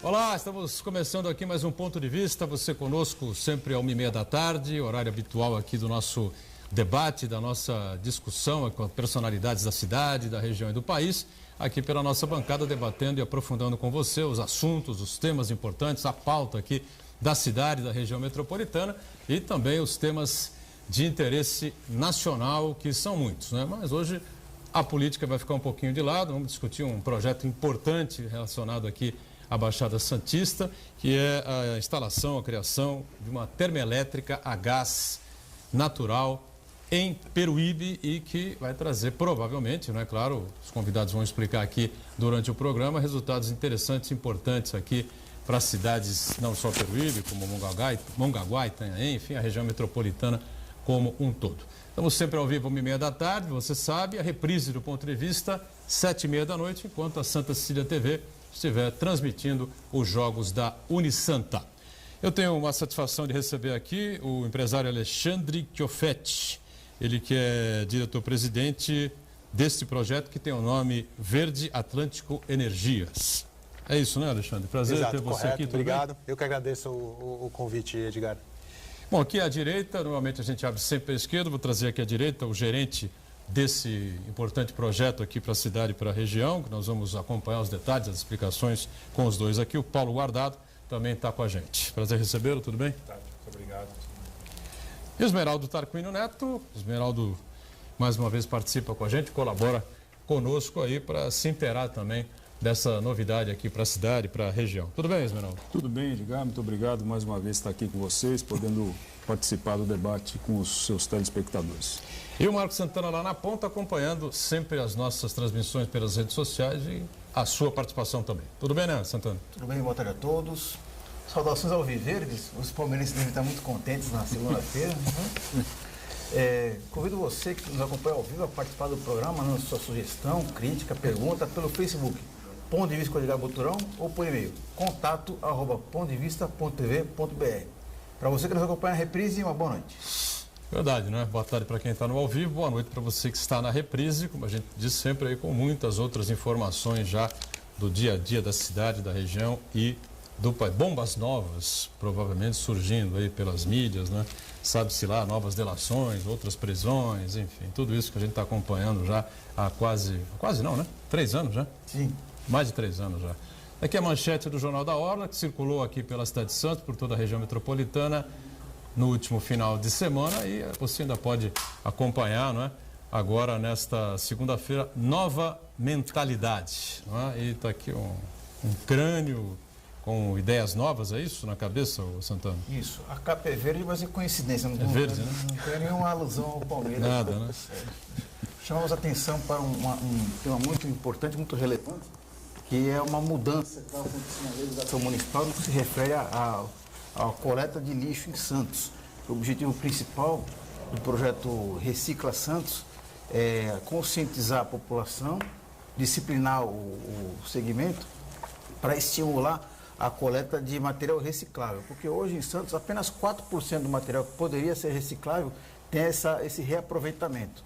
Olá, estamos começando aqui mais um Ponto de Vista, você conosco sempre às 1h30 da tarde, horário habitual aqui do nosso debate, da nossa discussão com personalidades da cidade, da região e do país, aqui pela nossa bancada, debatendo e aprofundando com você os assuntos, os temas importantes, a pauta aqui da cidade, da região metropolitana e também os temas de interesse nacional, que são muitos, né? Mas hoje a política vai ficar um pouquinho de lado, vamos discutir um projeto importante relacionado aqui à Baixada Santista, que é a instalação, a criação de uma termoelétrica a gás natural em Peruíbe e que vai trazer provavelmente, né, claro, os convidados vão explicar aqui durante o programa, resultados interessantes, importantes aqui para as cidades, não só Peruíbe, como Mongaguá, Itanhaém, enfim, a região metropolitana como um todo. Estamos sempre ao vivo, 1h30 da tarde, você sabe, a reprise do Ponto de Vista, 7h30 da noite, enquanto a Santa Cecília TV estiver transmitindo os jogos da Unisanta. Eu tenho uma satisfação de receber aqui o empresário Alexandre Chiofetti, ele que é diretor-presidente deste projeto que tem o nome Verde Atlântico Energias. É isso, né, Alexandre? Prazer ter você correto, aqui. Obrigado. Eu que agradeço o convite, Edgar. Bom, aqui à direita, normalmente a gente abre sempre à esquerda, vou trazer aqui à direita o gerente desse importante projeto aqui para a cidade e para a região, que nós vamos acompanhar os detalhes, as explicações com os dois aqui. O Paulo Guardado também está com a gente. Prazer recebê-lo, tudo bem? Tá, muito obrigado. Esmeraldo Tarquínio Neto. Esmeraldo, mais uma vez, participa com a gente, colabora conosco aí para se inteirar também dessa novidade aqui para a cidade, para a região. Tudo bem, Esmeraldo? Tudo bem, Edgar, muito obrigado mais uma vez estar aqui com vocês, podendo participar do debate com os seus telespectadores. E o Marcos Santana lá na ponta, acompanhando sempre as nossas transmissões pelas redes sociais e a sua participação também. Tudo bem, né, Santana? Tudo bem, boa tarde a todos. Saudações ao Viverdes. Os palmeirenses devem estar muito contentes na segunda-feira. Convido você que nos acompanha ao vivo a participar do programa, mandando sua sugestão, crítica, pergunta pelo Facebook, Ponto de Vista com Edgar Boturão, ou por e-mail, contato@pontodevista.tv.br. Para você que nos acompanha na reprise, uma boa noite. Verdade, né? Boa tarde para quem está no ao vivo, boa noite para você que está na reprise, como a gente diz sempre aí, com muitas outras informações já do dia a dia da cidade, da região e do país. Bombas novas, provavelmente surgindo aí pelas mídias, né? Sabe-se lá, novas delações, outras prisões, enfim, tudo isso que a gente está acompanhando já há quase não, né? 3 anos já? Sim. Mais de 3 anos já. Aqui é a manchete do Jornal da Orla, que circulou aqui pela cidade de Santos, por toda a região metropolitana, no último final de semana, e você ainda pode acompanhar, não é? Agora, nesta segunda-feira, nova mentalidade. Não é? E está aqui um crânio com ideias novas, é isso, na cabeça, Santana? Isso. A capa é verde, mas é coincidência. Não, é verde, né? Não tem nenhuma alusão ao Palmeiras. Nada, né? Chamamos a atenção para um tema muito importante, muito relevante, que é uma mudança que vai acontecer na legislação municipal no que se refere à coleta de lixo em Santos. O objetivo principal do projeto Recicla Santos é conscientizar a população, disciplinar o segmento para estimular a coleta de material reciclável, porque hoje em Santos apenas 4% do material que poderia ser reciclável tem esse reaproveitamento,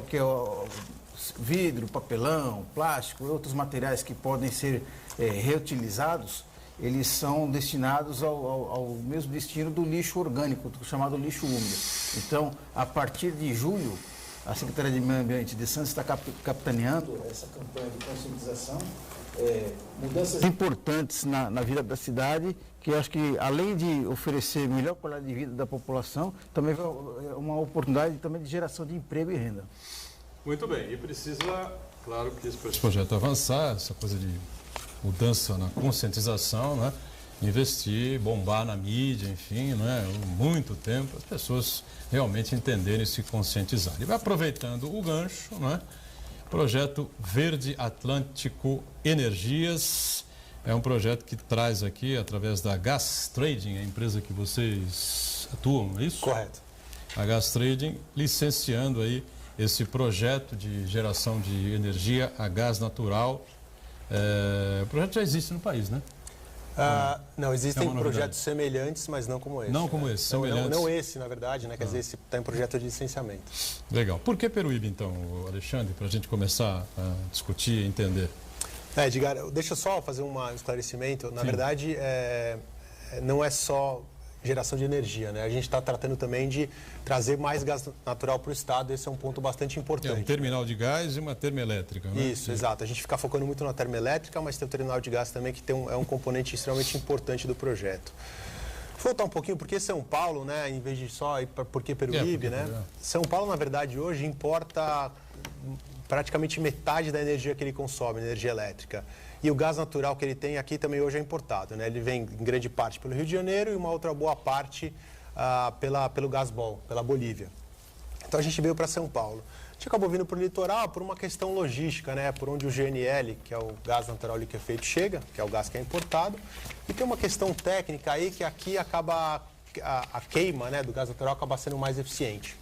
que é o vidro, papelão, plástico e outros materiais que podem ser reutilizados. Eles são destinados ao mesmo destino do lixo orgânico, chamado lixo úmido. Então, a partir de julho, a Secretaria de Meio Ambiente de Santos está capitaneando essa campanha de conscientização, mudanças importantes na vida da cidade, que eu acho que, além de oferecer melhor qualidade de vida da população, também é uma oportunidade também de geração de emprego e renda. Muito bem, e precisa, claro que esse projeto avançar, essa coisa de mudança na conscientização, né? Investir, bombar na mídia, enfim, né? Muito tempo, as pessoas realmente entenderem e se conscientizarem. E vai aproveitando o gancho, né? Projeto Verde Atlântico Energias é um projeto que traz aqui, através da Gas Trading, a empresa que vocês atuam, é isso? Correto. A Gas Trading licenciando aí esse projeto de geração de energia a gás natural. O projeto já existe no país, né? Não, existem projetos semelhantes, mas não como esse. Não como esse, semelhantes. Não esse, na verdade, né? Quer dizer, esse está em projeto de licenciamento. Legal. Por que Peruíbe, então, Alexandre, para a gente começar a discutir e entender? Edgar, deixa eu só fazer um esclarecimento. Na verdade, não é só geração de energia, né? A gente está tratando também de trazer mais gás natural para o estado. Esse é um ponto bastante importante. Um terminal de gás e uma termoelétrica, né? Isso, exato. A gente fica focando muito na termoelétrica, mas tem o terminal de gás também, que é um componente extremamente importante do projeto. Vou voltar um pouquinho, porque São Paulo, né, em vez de só porque Peruíbe, né? São Paulo, na verdade, hoje importa praticamente metade da energia que ele consome, energia elétrica. E o gás natural que ele tem aqui também hoje é importado, né? Ele vem em grande parte pelo Rio de Janeiro e uma outra boa parte pelo Gasbol, pela Bolívia. Então a gente veio para São Paulo. A gente acabou vindo para o litoral por uma questão logística, né? Por onde o GNL, que é o gás natural liquefeito, chega, que é o gás que é importado. E tem uma questão técnica aí que aqui acaba a queima, né, do gás natural acaba sendo mais eficiente.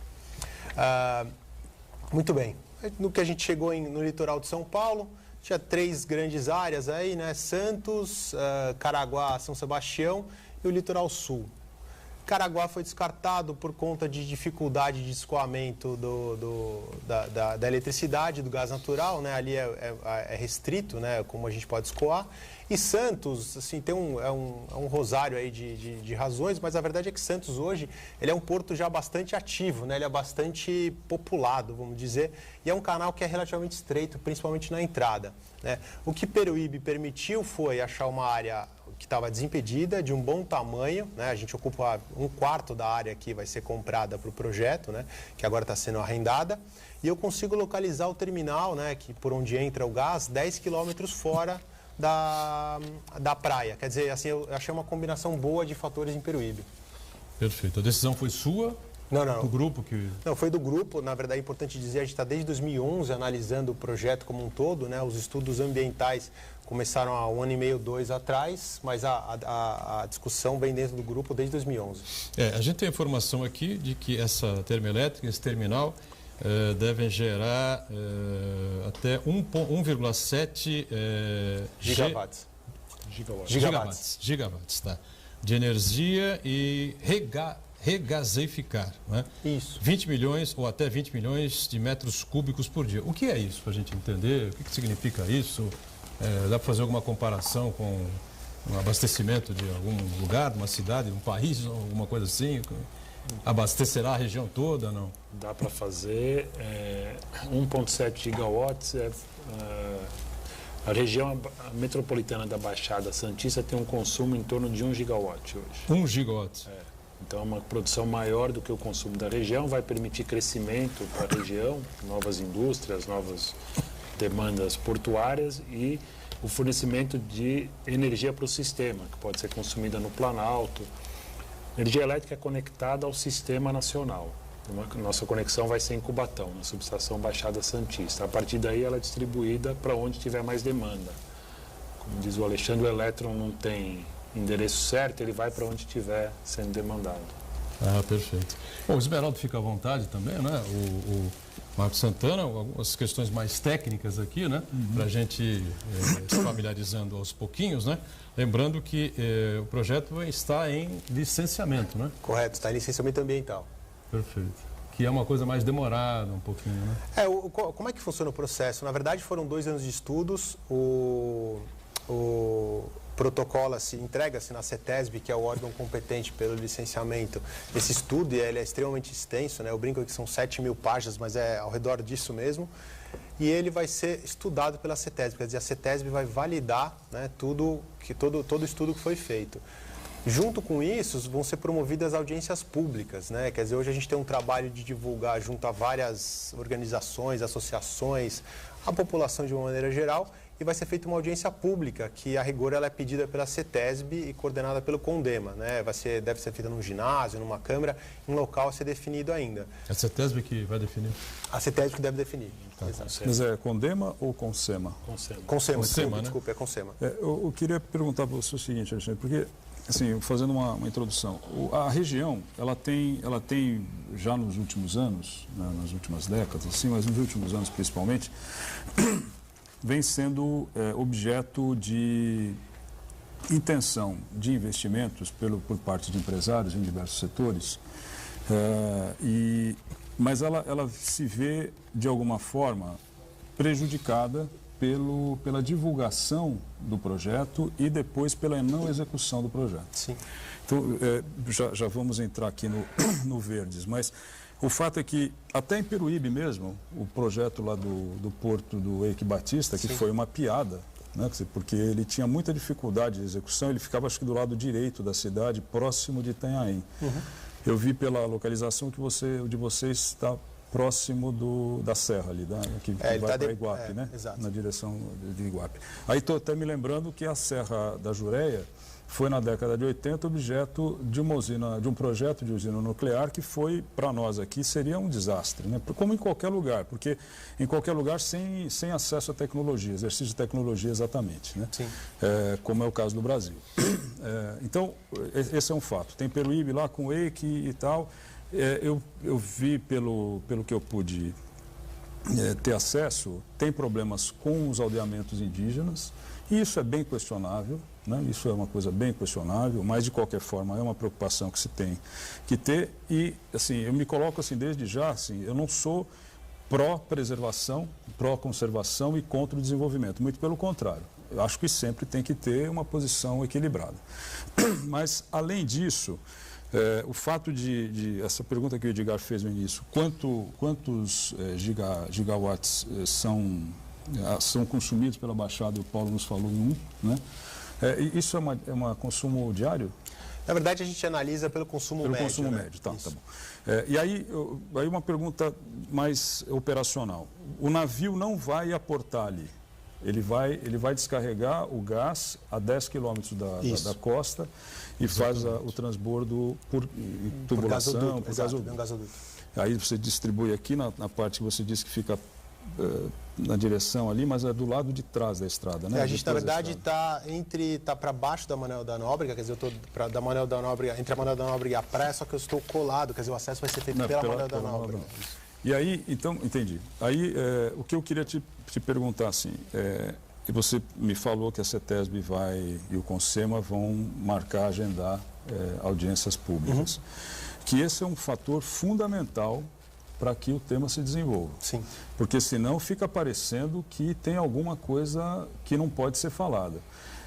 Muito bem. No que a gente chegou no litoral de São Paulo, tinha 3 grandes áreas aí, né? Santos, Caraguá, São Sebastião e o litoral sul. Caraguá foi descartado por conta de dificuldade de escoamento da eletricidade, do gás natural, né? Ali é restrito, né? Como a gente pode escoar. E Santos, assim, tem um rosário aí de razões, mas a verdade é que Santos hoje ele é um porto já bastante ativo, né? Ele é bastante populado, vamos dizer, e é um canal que é relativamente estreito, principalmente na entrada, né? O que Peruíbe permitiu foi achar uma área que estava desimpedida, de um bom tamanho, né? A gente ocupa 1/4 da área que vai ser comprada para o projeto, né? Que agora está sendo arrendada, e eu consigo localizar o terminal, né? Que por onde entra o gás, 10 quilômetros fora da praia. Quer dizer, assim, eu achei uma combinação boa de fatores em Peruíbe. Perfeito. A decisão foi sua? Não. Do grupo que... Não, foi do grupo. Na verdade, é importante dizer, a gente está desde 2011 analisando o projeto como um todo, né? Os estudos ambientais começaram há 1 ano e meio, 2 atrás, mas a discussão vem dentro do grupo desde 2011. A gente tem informação aqui de que essa termoelétrica, esse terminal, devem gerar até 1,7 gigawatts, tá? De energia e regazeificar, né? Isso. 20 milhões ou até 20 milhões de metros cúbicos por dia. O que é isso, para a gente entender? O que significa isso? Dá para fazer alguma comparação com um abastecimento de algum lugar, de uma cidade, de um país, alguma coisa assim? Abastecerá a região toda, não? Dá para fazer 1,7 gigawatts. A região metropolitana da Baixada Santista tem um consumo em torno de 1 gigawatt hoje. 1 gigawatt. Então, é uma produção maior do que o consumo da região, vai permitir crescimento para a região, novas indústrias, novas demandas portuárias e o fornecimento de energia para o sistema, que pode ser consumida no Planalto. Energia elétrica é conectada ao sistema nacional. Nossa conexão vai ser em Cubatão, na subestação Baixada Santista. A partir daí, ela é distribuída para onde tiver mais demanda. Como diz o Alexandre, o elétron não tem endereço certo, ele vai para onde estiver sendo demandado. Perfeito. Bom, o Esmeraldo fica à vontade também, né? O Marcos Santana, algumas questões mais técnicas aqui, né? Para a gente se familiarizando aos pouquinhos, né? Lembrando que o projeto está em licenciamento, né? Correto, está em licenciamento ambiental. Perfeito. Que é uma coisa mais demorada um pouquinho, né? Como é que funciona o processo? Na verdade, foram 2 anos de estudos. O protocolo entrega-se na CETESB, que é o órgão competente pelo licenciamento. Esse estudo, ele é extremamente extenso, né? Eu brinco que são 7.000 páginas, mas é ao redor disso mesmo. E ele vai ser estudado pela CETESB, quer dizer, a CETESB vai validar, né, todo o estudo que foi feito. Junto com isso, vão ser promovidas audiências públicas, né? Quer dizer, hoje a gente tem um trabalho de divulgar junto a várias organizações, associações, a população de uma maneira geral, e vai ser feita uma audiência pública, que a rigor ela é pedida pela CETESB e coordenada pelo CONDEMA, né? Deve ser feita num ginásio, numa câmara, em local a ser definido ainda. É a CETESB que vai definir? A CETESB que deve definir. Tá. Mas é CONDEMA ou CONSEMA? CONSEMA, né? Desculpa, é CONSEMA. Eu queria perguntar para você o seguinte, Alexandre, porque, assim, fazendo uma introdução, a região, ela tem já nos últimos anos, né, nas últimas décadas, assim, mas nos últimos anos principalmente, vem sendo objeto de intenção de investimentos por parte de empresários em diversos setores, mas ela se vê, de alguma forma, prejudicada pela divulgação do projeto e depois pela não execução do projeto. Sim. Então, já vamos entrar aqui no Verdes, mas o fato é que até em Peruíbe mesmo, o projeto lá do porto do Eike Batista, que foi uma piada, né, porque ele tinha muita dificuldade de execução, ele ficava acho que do lado direito da cidade, próximo de Itanhaém. Eu vi pela localização que o de vocês está próximo da serra ali, que vai para Iguape, né? Exato. Na direção de Iguape. Aí estou até me lembrando que a Serra da Jureia foi na década de 80 objeto de um projeto de usina nuclear que foi, para nós aqui, seria um desastre, né? Como em qualquer lugar, porque em qualquer lugar sem acesso à tecnologia, exercício de tecnologia exatamente, né? Sim. Como é o caso do Brasil. Então, esse é um fato. Tem Peruíbe lá com o Eike e tal. Eu vi, pelo que eu pude ter acesso, tem problemas com os aldeamentos indígenas, e isso é bem questionável, né? Isso é uma coisa bem questionável, mas de qualquer forma é uma preocupação que se tem que ter. E assim, eu me coloco assim desde já, assim, eu não sou pró-preservação, pró-conservação e contra o desenvolvimento, muito pelo contrário. Eu acho que sempre tem que ter uma posição equilibrada. Mas, além disso, o fato essa pergunta que o Edgar fez no início, quantos gigawatts são consumidos pela Baixada, e o Paulo nos falou em né? Isso é um consumo diário? Na verdade, a gente analisa pelo consumo médio. Pelo consumo né? médio, tá bom. E aí uma pergunta mais operacional. O navio não vai aportar ali. Ele vai descarregar o gás a 10 quilômetros da costa e faz o transbordo por tubulação, por gasoduto. Aí você distribui aqui na parte que você disse que fica na direção ali, mas é do lado de trás da estrada, né? A gente, na verdade, está para baixo da Manuel da Nóbrega, quer dizer, eu estou da Manuel da Nóbrega, entre a Manuel da Nóbrega e a praia, só que eu estou colado, quer dizer, o acesso vai ser feito pela Manuel da Nóbrega. E aí, então, entendi. Aí, o que eu queria te perguntar, assim, e você me falou que a CETESB e o CONSEMA vão marcar, agendar audiências públicas. Que esse é um fator fundamental para que o tema se desenvolva. Sim. Porque senão fica parecendo que tem alguma coisa que não pode ser falada.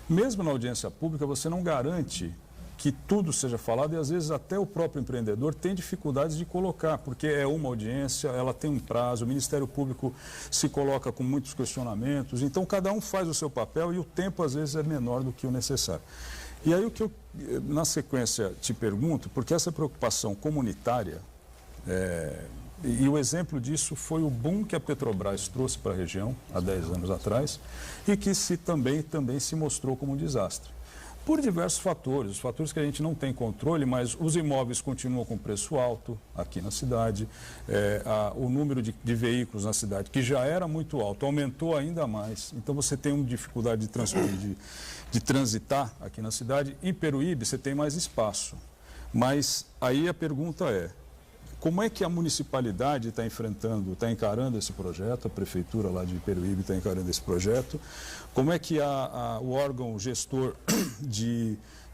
Mesmo na audiência pública, você não garante que tudo seja falado e às vezes até o próprio empreendedor tem dificuldades de colocar, porque é uma audiência, ela tem um prazo, o Ministério Público se coloca com muitos questionamentos, então cada um faz o seu papel e o tempo às vezes é menor do que o necessário. E aí o que eu, na sequência, te pergunto, porque essa preocupação comunitária, e o exemplo disso foi o boom que a Petrobras trouxe para a região há 10 anos atrás e que também se mostrou como um desastre. Por diversos fatores, os fatores que a gente não tem controle, mas os imóveis continuam com preço alto aqui na cidade, o número de veículos na cidade, que já era muito alto, aumentou ainda mais. Então você tem uma dificuldade de transitar aqui na cidade. Em Peruíbe você tem mais espaço. Mas aí a pergunta é, como é que a municipalidade está encarando esse projeto, a prefeitura lá de Peruíbe está encarando esse projeto? Como é que o órgão gestor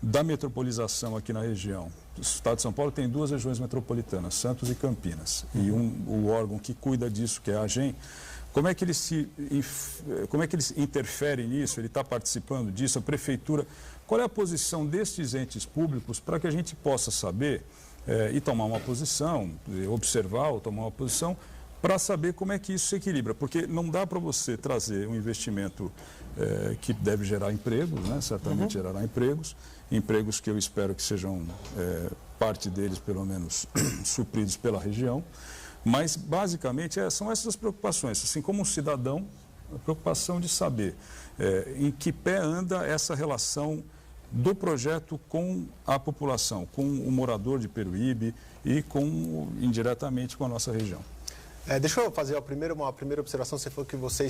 da metropolização aqui na região? O Estado de São Paulo tem 2 regiões metropolitanas, Santos e Campinas. E o órgão que cuida disso, que é a AGEM, como é que eles interferem nisso? Ele está participando disso? A prefeitura, qual é a posição destes entes públicos para que a gente possa saber e tomar uma posição, observar ou tomar uma posição para saber como é que isso se equilibra? Porque não dá para você trazer um investimento que deve gerar empregos, né? Certamente gerará empregos que eu espero que sejam parte deles, pelo menos, supridos pela região. Mas, basicamente, são essas as preocupações. Assim como um cidadão, a preocupação de saber em que pé anda essa relação do projeto com a população, com o morador de Peruíbe e indiretamente com a nossa região. Deixa eu fazer uma primeira observação. Você falou que você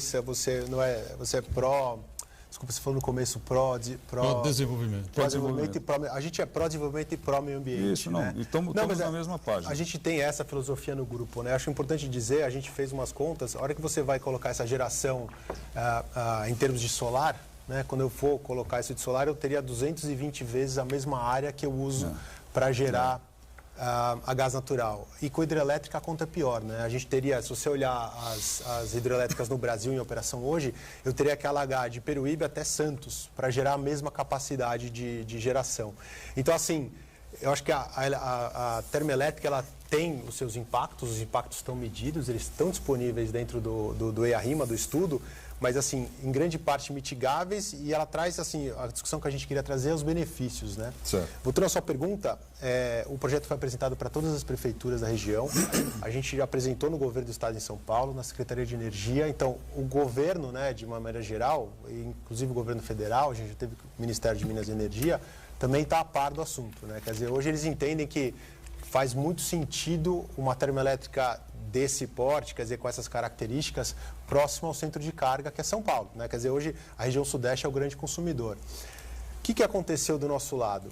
é pró... Desculpa, você falou no começo pró-desenvolvimento. Pró-desenvolvimento e pró... A gente é pró-desenvolvimento e pró-meio ambiente. Isso, não. Né? Estamos na mesma página. A gente tem essa filosofia no grupo, né? Acho importante dizer, a gente fez umas contas, a hora que você vai colocar essa geração em termos de solar, né? Quando eu for colocar isso de solar, eu teria 220 vezes a mesma área que eu uso para gerar a gás natural. E com hidrelétrica a conta é pior, né? A gente teria, se você olhar as hidrelétricas no Brasil em operação hoje, eu teria que alagar de Peruíbe até Santos para gerar a mesma capacidade de geração. Então, assim, eu acho que a termoelétrica ela tem os seus impactos, os impactos estão medidos, eles estão disponíveis dentro do EIA-RIMA, do estudo, mas, assim, em grande parte mitigáveis, e ela traz, assim, a discussão que a gente queria trazer é os benefícios, né? Certo. Voltando à sua pergunta, o projeto foi apresentado para todas as prefeituras da região, a gente já apresentou no governo do estado em São Paulo, na Secretaria de Energia, então, o governo, né, de uma maneira geral, inclusive o governo federal, a gente já teve o Ministério de Minas e Energia, também está a par do assunto, né? Quer dizer, hoje eles entendem que faz muito sentido uma termoelétrica desse porte, quer dizer, com essas características, próximo ao centro de carga, que é São Paulo, né? Quer dizer, hoje a região sudeste é o grande consumidor. O que aconteceu do nosso lado?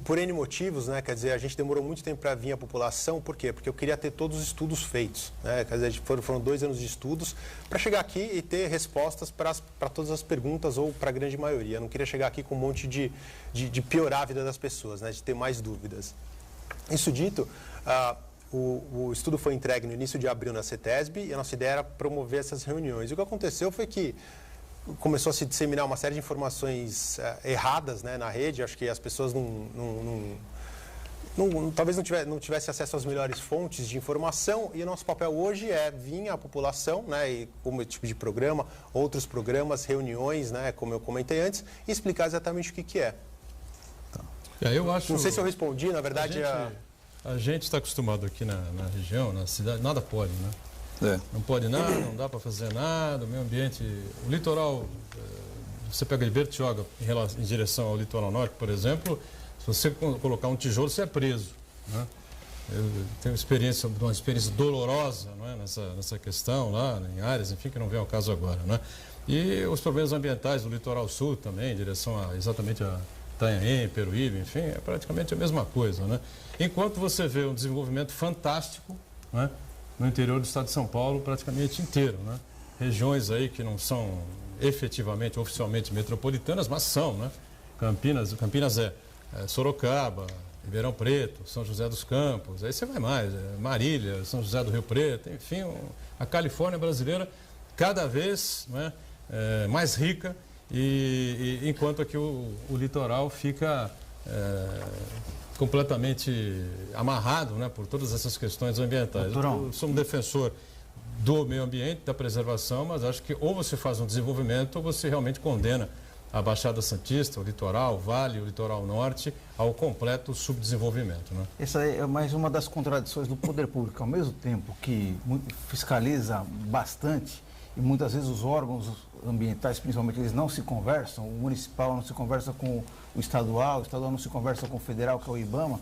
Por N motivos, né? Quer dizer, a gente demorou muito tempo para vir a população, por quê? Porque eu queria ter todos os estudos feitos, né? Quer dizer, foram 2 anos de estudos para chegar aqui e ter respostas para todas as perguntas ou para a grande maioria. Eu não queria chegar aqui com um monte de piorar a vida das pessoas, né? De ter mais dúvidas. Isso dito, o estudo foi entregue no início de abril na CETESB e a nossa ideia era promover essas reuniões. E o que aconteceu foi que começou a se disseminar uma série de informações erradas, né, na rede. Acho que as pessoas talvez não tivessem acesso às melhores fontes de informação, e o nosso papel hoje é vir à população, né, e como tipo de programa, outros programas, reuniões, né, como eu comentei antes, e explicar exatamente o que é. Eu acho, não sei se eu respondi, na verdade... A gente está acostumado aqui na região, na cidade, nada pode, né? Não pode nada, não dá para fazer nada, o meio ambiente... O litoral, você pega de Bertioga em direção ao litoral norte, por exemplo, se você colocar um tijolo, você é preso, né? Eu tenho uma experiência dolorosa, não é? nessa questão lá, em áreas, enfim, que não vem ao caso agora, né? E os problemas ambientais do litoral sul também, em direção exatamente a Itanhaém, Peruíbe, enfim, é praticamente a mesma coisa, né? Enquanto você vê um desenvolvimento fantástico, né, no interior do estado de São Paulo, praticamente inteiro, né? Regiões aí que não são efetivamente, oficialmente metropolitanas, mas são, né? Campinas é Sorocaba, Ribeirão Preto, São José dos Campos, aí você vai mais, Marília, São José do Rio Preto, enfim, a Califórnia brasileira cada vez, né, mais rica, e enquanto aqui o litoral fica completamente amarrado, né, por todas essas questões ambientais. Eu sou um defensor do meio ambiente, da preservação, mas acho que ou você faz um desenvolvimento ou você realmente condena a Baixada Santista, o litoral, o Vale, o litoral norte, ao completo subdesenvolvimento, né? Essa é mais uma das contradições do poder público. Ao mesmo tempo que fiscaliza bastante, e muitas vezes os órgãos ambientais, principalmente, eles não se conversam, o municipal não se conversa com o estadual não se conversa com o federal, que é o IBAMA,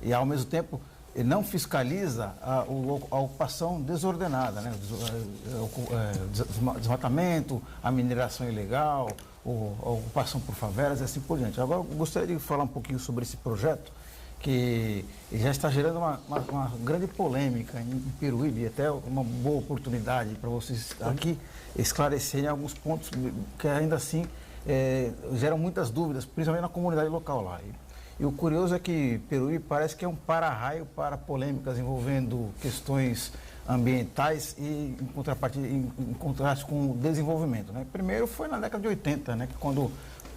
e ao mesmo tempo ele não fiscaliza a ocupação desordenada, né? Desmatamento, a mineração ilegal, a ocupação por favelas e assim por diante. Agora, eu gostaria de falar um pouquinho sobre esse projeto, que já está gerando uma grande polêmica em Peruíbe, e até uma boa oportunidade para vocês aqui esclarecerem alguns pontos que ainda assim geram muitas dúvidas, principalmente na comunidade local lá. E o curioso é que Peruíbe parece que é um para-raio para polêmicas envolvendo questões ambientais e em contraste com o desenvolvimento, né? Primeiro foi na década de 80, né, que quando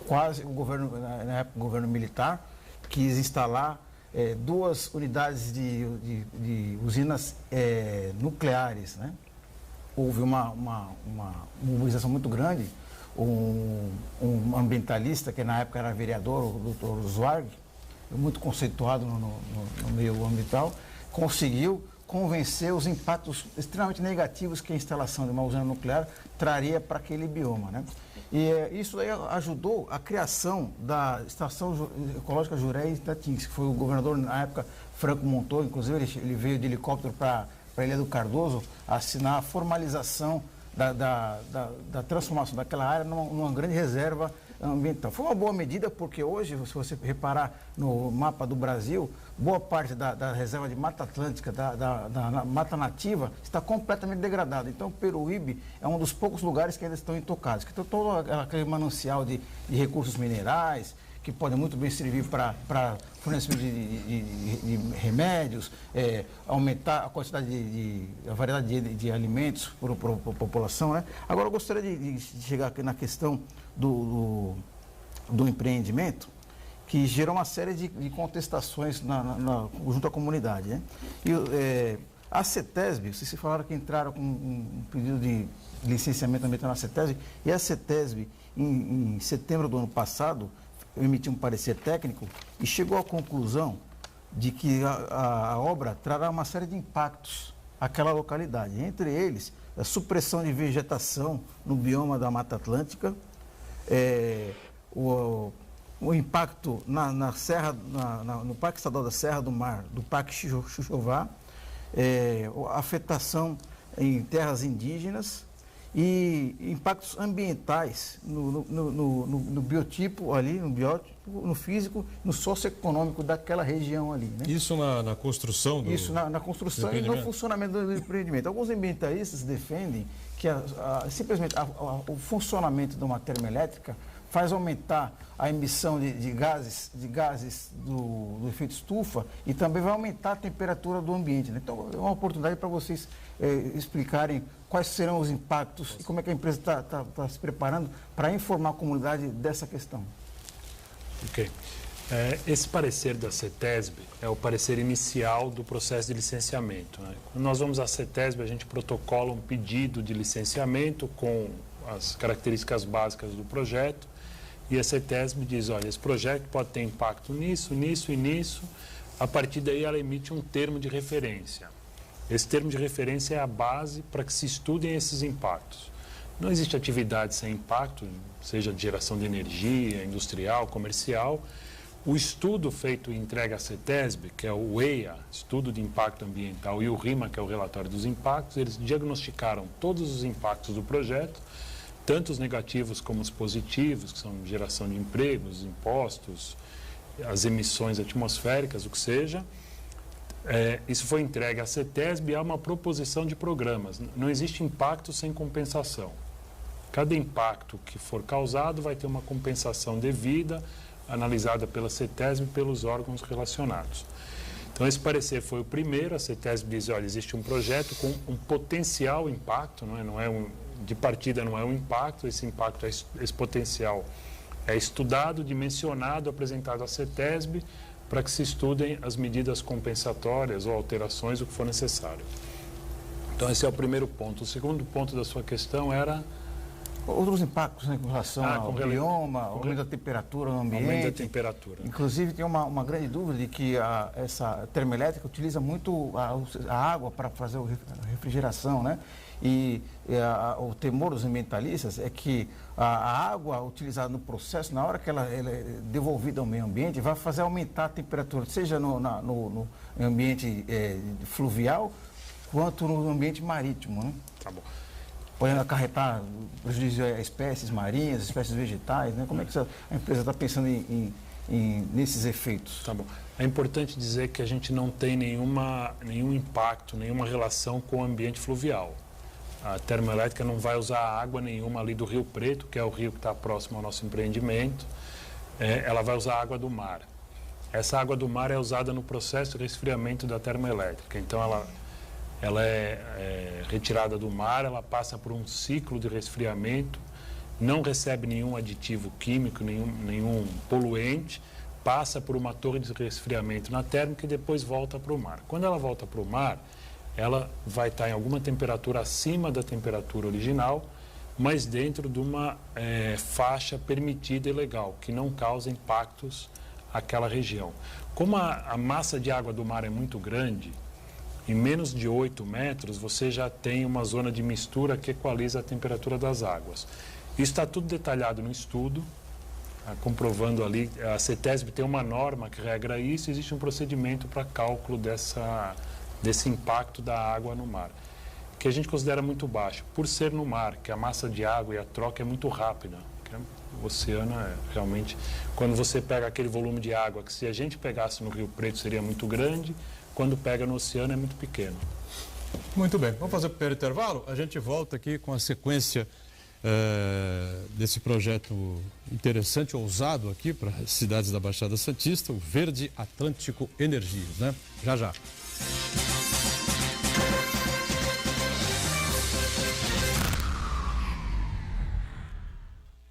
quase o governo, na época o governo militar, quis instalar 2 unidades de usinas nucleares, né? Houve uma mobilização muito grande. Um ambientalista, que na época era vereador, o Dr. Zwarg, muito conceituado no meio ambiental, conseguiu convencer os impactos extremamente negativos que a instalação de uma usina nuclear traria para aquele bioma, né? E isso aí ajudou a criação da Estação Ecológica Juré Itatins, que foi o governador, na época, Franco montou, inclusive ele veio de helicóptero para a Ilha do Cardoso assinar a formalização da transformação daquela área numa grande reserva ambiental. Foi uma boa medida porque hoje, se você reparar no mapa do Brasil, boa parte da reserva de Mata Atlântica, da Mata Nativa, está completamente degradada. Então, Peruíbe é um dos poucos lugares que ainda estão intocados, que tem todo aquele manancial de recursos minerais, que podem muito bem servir para fornecimento de remédios, aumentar a quantidade a variedade de alimentos para a população, né? Agora, eu gostaria de chegar aqui na questão do empreendimento, que gerou uma série de contestações junto à comunidade, né? E a CETESB, vocês falaram que entraram com um pedido de licenciamento ambiental na CETESB, e a CETESB, em setembro do ano passado, emitiu um parecer técnico e chegou à conclusão de que a obra trará uma série de impactos àquela localidade, entre eles a supressão de vegetação no bioma da Mata Atlântica, o impacto no Parque Estadual da Serra do Mar, do Parque Xuxová, afetação em terras indígenas e impactos ambientais no biotipo ali, no biótipo, no físico, no socioeconômico daquela região ali, né? Isso na construção do Isso na construção e no funcionamento do empreendimento. Alguns ambientalistas defendem que simplesmente o funcionamento de uma termoelétrica faz aumentar a emissão de gases do efeito estufa e também vai aumentar a temperatura do ambiente, né? Então, é uma oportunidade para vocês explicarem quais serão os impactos e como é que a empresa está se preparando para informar a comunidade dessa questão. Ok. Esse parecer da CETESB é o parecer inicial do processo de licenciamento, né? Quando nós vamos à CETESB, a gente protocola um pedido de licenciamento com as características básicas do projeto. E a CETESB diz, olha, esse projeto pode ter impacto nisso, nisso e nisso. A partir daí ela emite um termo de referência. Esse termo de referência é a base para que se estudem esses impactos. Não existe atividade sem impacto, seja de geração de energia, industrial, comercial. O estudo feito e entregue à CETESB, que é o EIA, Estudo de Impacto Ambiental, e o RIMA, que é o Relatório dos Impactos, eles diagnosticaram todos os impactos do projeto, tanto os negativos como os positivos, que são geração de empregos, impostos, as emissões atmosféricas, o que seja. Isso foi entregue à CETESB e há uma proposição de programas. Não existe impacto sem compensação. Cada impacto que for causado vai ter uma compensação devida, analisada pela CETESB e pelos órgãos relacionados. Então, esse parecer foi o primeiro. A CETESB diz, olha, existe um projeto com um potencial impacto, de partida não é um impacto, esse impacto, esse potencial é estudado, dimensionado, apresentado à CETESB para que se estudem as medidas compensatórias ou alterações, o que for necessário. Então, esse é o primeiro ponto. O segundo ponto da sua questão era... Outros impactos, né, com relação ao bioma, aumento da temperatura no ambiente. Aumento da temperatura. Inclusive, tem uma grande dúvida de que essa termoelétrica utiliza muito a água para fazer a refrigeração, né? E o temor dos ambientalistas é que a água utilizada no processo, na hora que ela é devolvida ao meio ambiente, vai fazer aumentar a temperatura, seja no ambiente fluvial, quanto no ambiente marítimo, né? Tá bom. Podendo acarretar prejuízo a espécies marinhas, espécies vegetais, né? Como é que a empresa está pensando nesses efeitos? Tá bom. É importante dizer que a gente não tem nenhum impacto, nenhuma relação com o ambiente fluvial. A termoelétrica não vai usar água nenhuma ali do Rio Preto, que é o rio que está próximo ao nosso empreendimento. Ela vai usar água do mar. Essa água do mar é usada no processo de resfriamento da termoelétrica. Então, ela é retirada do mar, ela passa por um ciclo de resfriamento, não recebe nenhum aditivo químico, nenhum poluente, passa por uma torre de resfriamento na térmica e depois volta para o mar. Quando ela volta para o mar, ela vai estar em alguma temperatura acima da temperatura original, mas dentro de uma faixa permitida e legal, que não causa impactos àquela região. Como a massa de água do mar é muito grande, em menos de 8 metros, você já tem uma zona de mistura que equaliza a temperatura das águas. Isso está tudo detalhado no estudo, comprovando ali. A CETESB tem uma norma que regra isso, existe um procedimento para cálculo desse impacto da água no mar, que a gente considera muito baixo. Por ser no mar, que a massa de água e a troca é muito rápida. O oceano realmente... Quando você pega aquele volume de água, que se a gente pegasse no Rio Preto seria muito grande, quando pega no oceano é muito pequeno. Muito bem, vamos fazer o primeiro intervalo? A gente volta aqui com a sequência desse projeto interessante, ousado aqui para as cidades da Baixada Santista, o Verde Atlântico Energias, né? Já, já.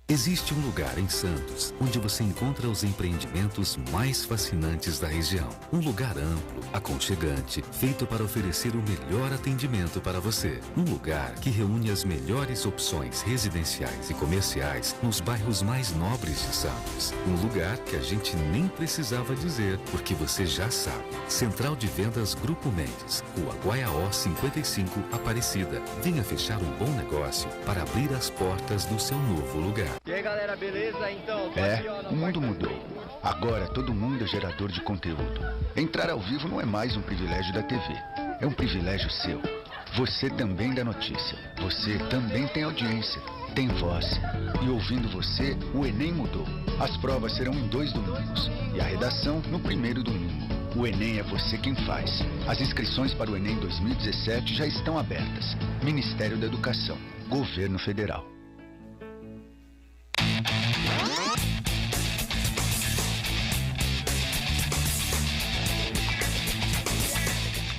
Existe um lugar em Santos onde você encontra os empreendimentos mais fascinantes da região. Um lugar amplo, aconchegante, feito para oferecer o melhor atendimento para você. Um lugar que reúne as melhores opções residenciais e comerciais nos bairros mais nobres de Santos. Um lugar que a gente nem precisava dizer, porque você já sabe. Central de Vendas Grupo Mendes, Rua Guaiaó 55, Aparecida. Venha fechar um bom negócio para abrir as portas do seu novo lugar. E aí, galera, beleza? Então, o mundo mudou. Agora todo mundo é gerador de conteúdo. Entrar ao vivo não é mais um privilégio da TV. É um privilégio seu. Você também dá notícia. Você também tem audiência. Tem voz. E ouvindo você, o Enem mudou. As provas serão em 2 domingos. E a redação no primeiro domingo. O Enem é você quem faz. As inscrições para o Enem 2017 já estão abertas. Ministério da Educação. Governo Federal.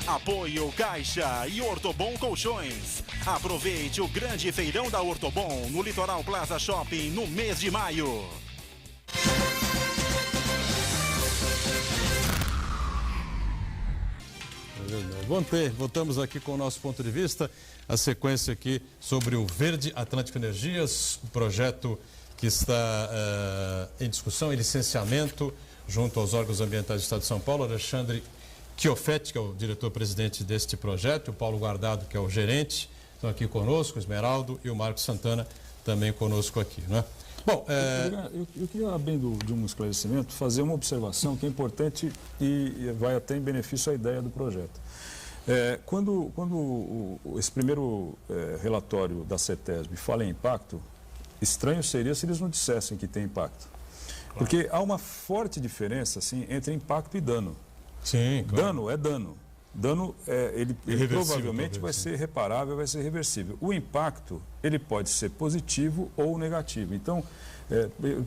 Apoio Caixa e Ortobon Colchões. Aproveite o grande feirão da Ortobon no Litoral Plaza Shopping no mês de maio. Voltamos aqui com o nosso ponto de vista, a sequência aqui sobre o Verde Atlântico Energias, o projeto que está em discussão, em licenciamento, junto aos órgãos ambientais do Estado de São Paulo. Alexandre Chiofetti, que é o diretor-presidente deste projeto, o Paulo Guardado, que é o gerente, estão aqui conosco, o Esmeraldo e o Marcos Santana também conosco aqui, né? Bom, eu queria, abrindo de um esclarecimento, fazer uma observação que é importante e vai até em benefício à ideia do projeto. Quando esse primeiro relatório da CETESB fala em impacto, estranho seria se eles não dissessem que tem impacto. Claro. Porque há uma forte diferença assim, entre impacto e dano. Sim, claro. Dano é dano. Dano, ele provavelmente vai ser reparável, vai ser reversível. O impacto, ele pode ser positivo ou negativo. Então,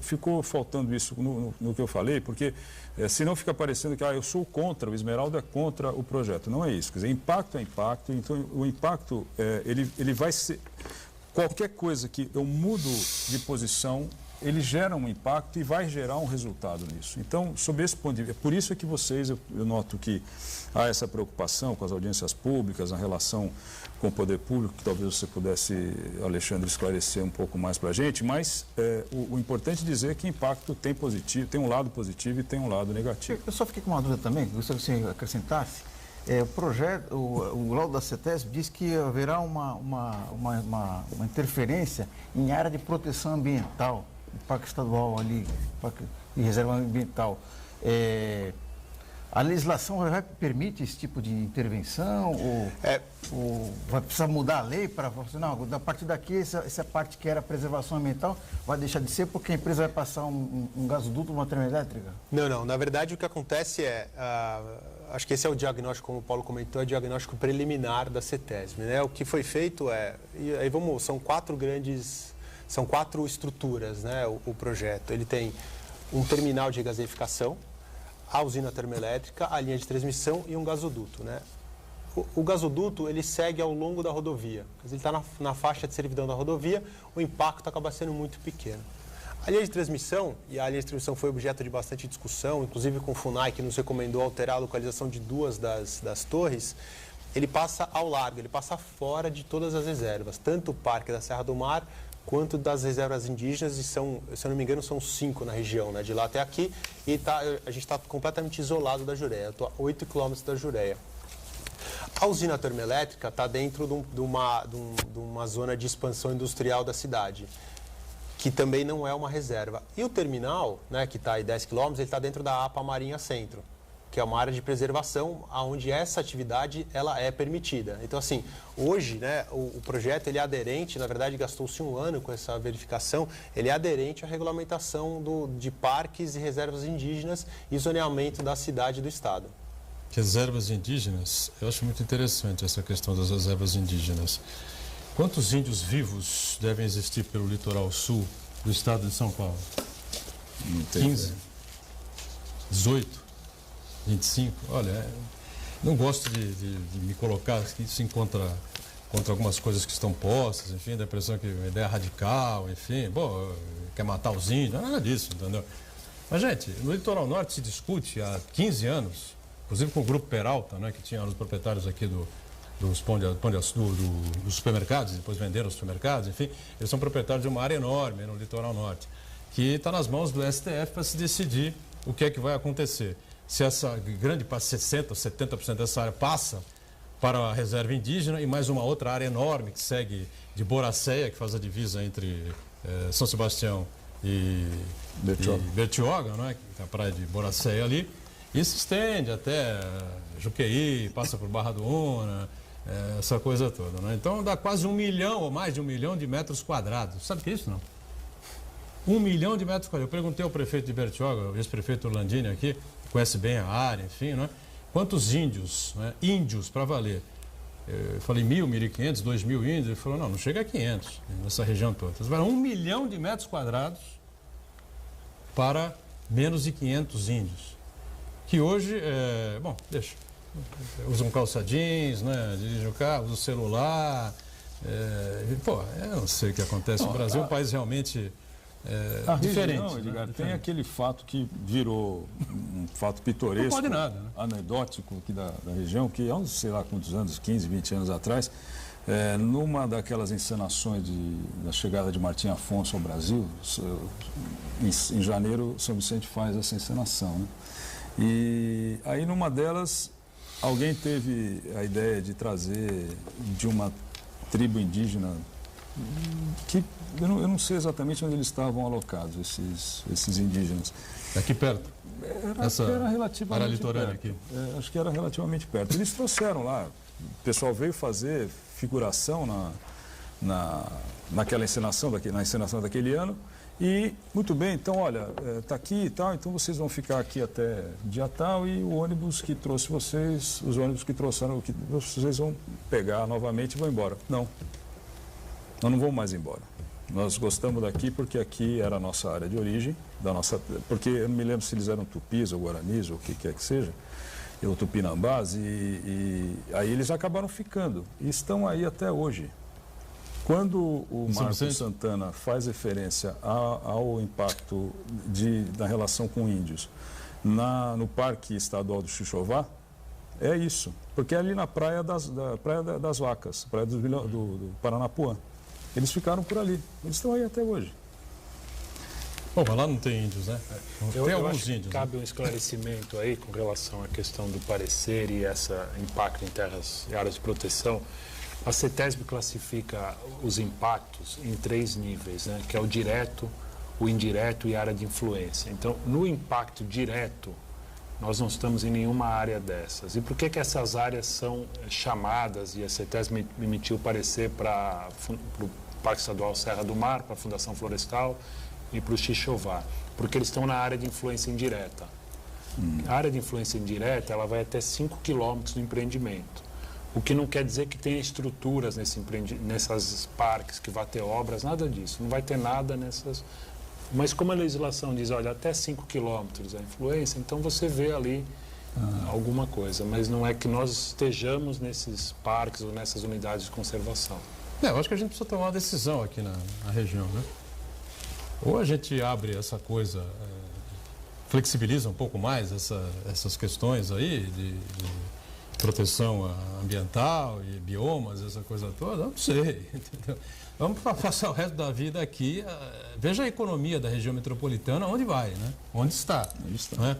ficou faltando isso no que eu falei, porque senão fica parecendo que eu sou contra, o Esmeraldo é contra o projeto. Não é isso. Quer dizer, impacto é impacto, então o impacto, ele vai ser... Qualquer coisa que eu mudo de posição, ele gera um impacto e vai gerar um resultado nisso. Então, sob esse ponto de vista, por isso é que vocês, eu noto que há essa preocupação com as audiências públicas, na relação com o poder público, que talvez você pudesse, Alexandre, esclarecer um pouco mais para a gente, mas o importante é dizer que impacto tem positivo, tem um lado positivo e tem um lado negativo. Eu só fiquei com uma dúvida também, gostaria que você acrescentasse. O projeto, o laudo da CETESB diz que haverá uma interferência em área de proteção ambiental. Parque estadual ali, parque de reserva ambiental. A legislação permite esse tipo de intervenção ou vai precisar mudar a lei para falar assim, não, a partir daqui essa parte que era preservação ambiental vai deixar de ser porque a empresa vai passar um gasoduto, uma termoelétrica? Não. Na verdade, o que acontece acho que esse é o diagnóstico, como o Paulo comentou, é o diagnóstico preliminar da CETESB, né? O que foi feito são 4 estruturas, né, o projeto. Ele tem um terminal de gaseificação, a usina termoelétrica, a linha de transmissão e um gasoduto, né? O gasoduto, ele segue ao longo da rodovia. Ele está na faixa de servidão da rodovia, o impacto acaba sendo muito pequeno. A linha de transmissão, e a linha de transmissão foi objeto de bastante discussão, inclusive com o FUNAI, que nos recomendou alterar a localização de 2 das torres, ele passa ao largo, ele passa fora de todas as reservas, tanto o Parque da Serra do Mar, quanto das reservas indígenas, e se eu não me engano, são 5 na região, né, de lá até aqui, e a gente está completamente isolado da Jureia, eu estou a 8 quilômetros da Jureia. A usina termoelétrica está dentro de uma zona de expansão industrial da cidade, que também não é uma reserva. E o terminal, né, que está a 10 quilômetros, ele está dentro da APA Marinha Centro, que é uma área de preservação onde essa atividade ela é permitida. Então, assim, hoje, né, o projeto ele é aderente, na verdade, gastou-se um ano com essa verificação, ele é aderente à regulamentação de parques e reservas indígenas e zoneamento da cidade e do estado. Reservas indígenas, eu acho muito interessante essa questão das reservas indígenas. Quantos índios vivos devem existir pelo litoral sul do estado de São Paulo? 15? 18? 25? Olha, não gosto de me colocar isso contra algumas coisas que estão postas, enfim, da impressão que é uma ideia radical, enfim, quer matar os índios, nada disso, entendeu? Mas, gente, no litoral norte se discute há 15 anos, inclusive com o Grupo Peralta, né, que tinha os proprietários aqui dos supermercados, depois venderam os supermercados, enfim, eles são proprietários de uma área enorme no litoral norte, que está nas mãos do STF para se decidir o que é que vai acontecer. Se essa grande, 60% ou 70% dessa área passa para a reserva indígena e mais uma outra área enorme que segue de Boracéia, que faz a divisa entre São Sebastião e Bertioga, né, que é a praia de Boracéia ali, e se estende até Juqueí, passa por Barra do Una, essa coisa toda, né? Então dá quase 1 milhão ou mais de 1 milhão de metros quadrados. Sabe o que é isso, não? 1 milhão de metros quadrados. Eu perguntei ao prefeito de Bertioga, o ex-prefeito Orlandini aqui, conhece bem a área, enfim, né? Quantos índios, né? Índios para valer? Eu falei 1.000, 1.500, 2.000 índios. Ele falou, não chega a 500 nessa região toda. Então, 1 milhão de metros quadrados para menos de 500 índios. Que hoje, usam calça jeans, né? Dirigem o carro, usam o celular. Eu não sei o que acontece. O Brasil é um país realmente diferente. Não, Edgar, tem aquele fato que virou um fato pitoresco, não pode nada, né? Anedótico aqui da região, que há uns, sei lá quantos anos, 15, 20 anos atrás, numa daquelas encenações da chegada de Martim Afonso ao Brasil, em janeiro, São Vicente faz essa encenação, né? E aí, numa delas, alguém teve a ideia de trazer de uma tribo indígena que eu não sei exatamente onde eles estavam alocados, esses indígenas. Aqui perto? Era relativamente litorânea perto. Aqui. Acho que era relativamente perto. Eles trouxeram lá, o pessoal veio fazer figuração naquela encenação, na encenação daquele ano. E, muito bem, então, olha, está aqui e tal, então vocês vão ficar aqui até dia tal e o ônibus que trouxe vocês, os ônibus que trouxeram, vocês vão pegar novamente e vão embora. Não, nós não vamos mais embora. Nós gostamos daqui porque aqui era a nossa área de origem, porque eu não me lembro se eles eram tupis ou guaranis ou o que quer que seja, ou tupinambás, e aí eles acabaram ficando e estão aí até hoje. Quando o Marcos Santana faz referência ao impacto da relação com índios no Parque Estadual do Xixová, é isso. Porque é ali na Praia das Vacas, praia do Paranapuã. Eles ficaram por ali. Eles estão aí até hoje. Bom, mas lá não tem índios, né? Tem alguns índios. Cabe um esclarecimento aí com relação à questão do parecer e esse impacto em terras e áreas de proteção. A CETESB classifica os impactos em 3 níveis, né? Que é o direto, o indireto e a área de influência. Então, no impacto direto, nós não estamos em nenhuma área dessas. E por que essas áreas são chamadas, e a CETESB emitiu parecer para o Parque Estadual Serra do Mar, para a Fundação Florestal e para o Xixová? Porque eles estão na área de influência indireta. A área de influência indireta, ela vai até 5 quilômetros do empreendimento. O que não quer dizer que tenha estruturas nessas parques, que vai ter obras, nada disso. Não vai ter nada nessas... Mas como a legislação diz, olha, até 5 quilômetros a influência, então você vê ali alguma coisa. Mas não é que nós estejamos nesses parques ou nessas unidades de conservação. Eu acho que a gente precisa tomar uma decisão aqui na região, né? Ou a gente abre essa coisa, flexibiliza um pouco mais essas questões aí de proteção ambiental e biomas, essa coisa toda, eu não sei, entendeu? Vamos passar o resto da vida aqui, veja a economia da região metropolitana, onde vai, né? Onde está. Né?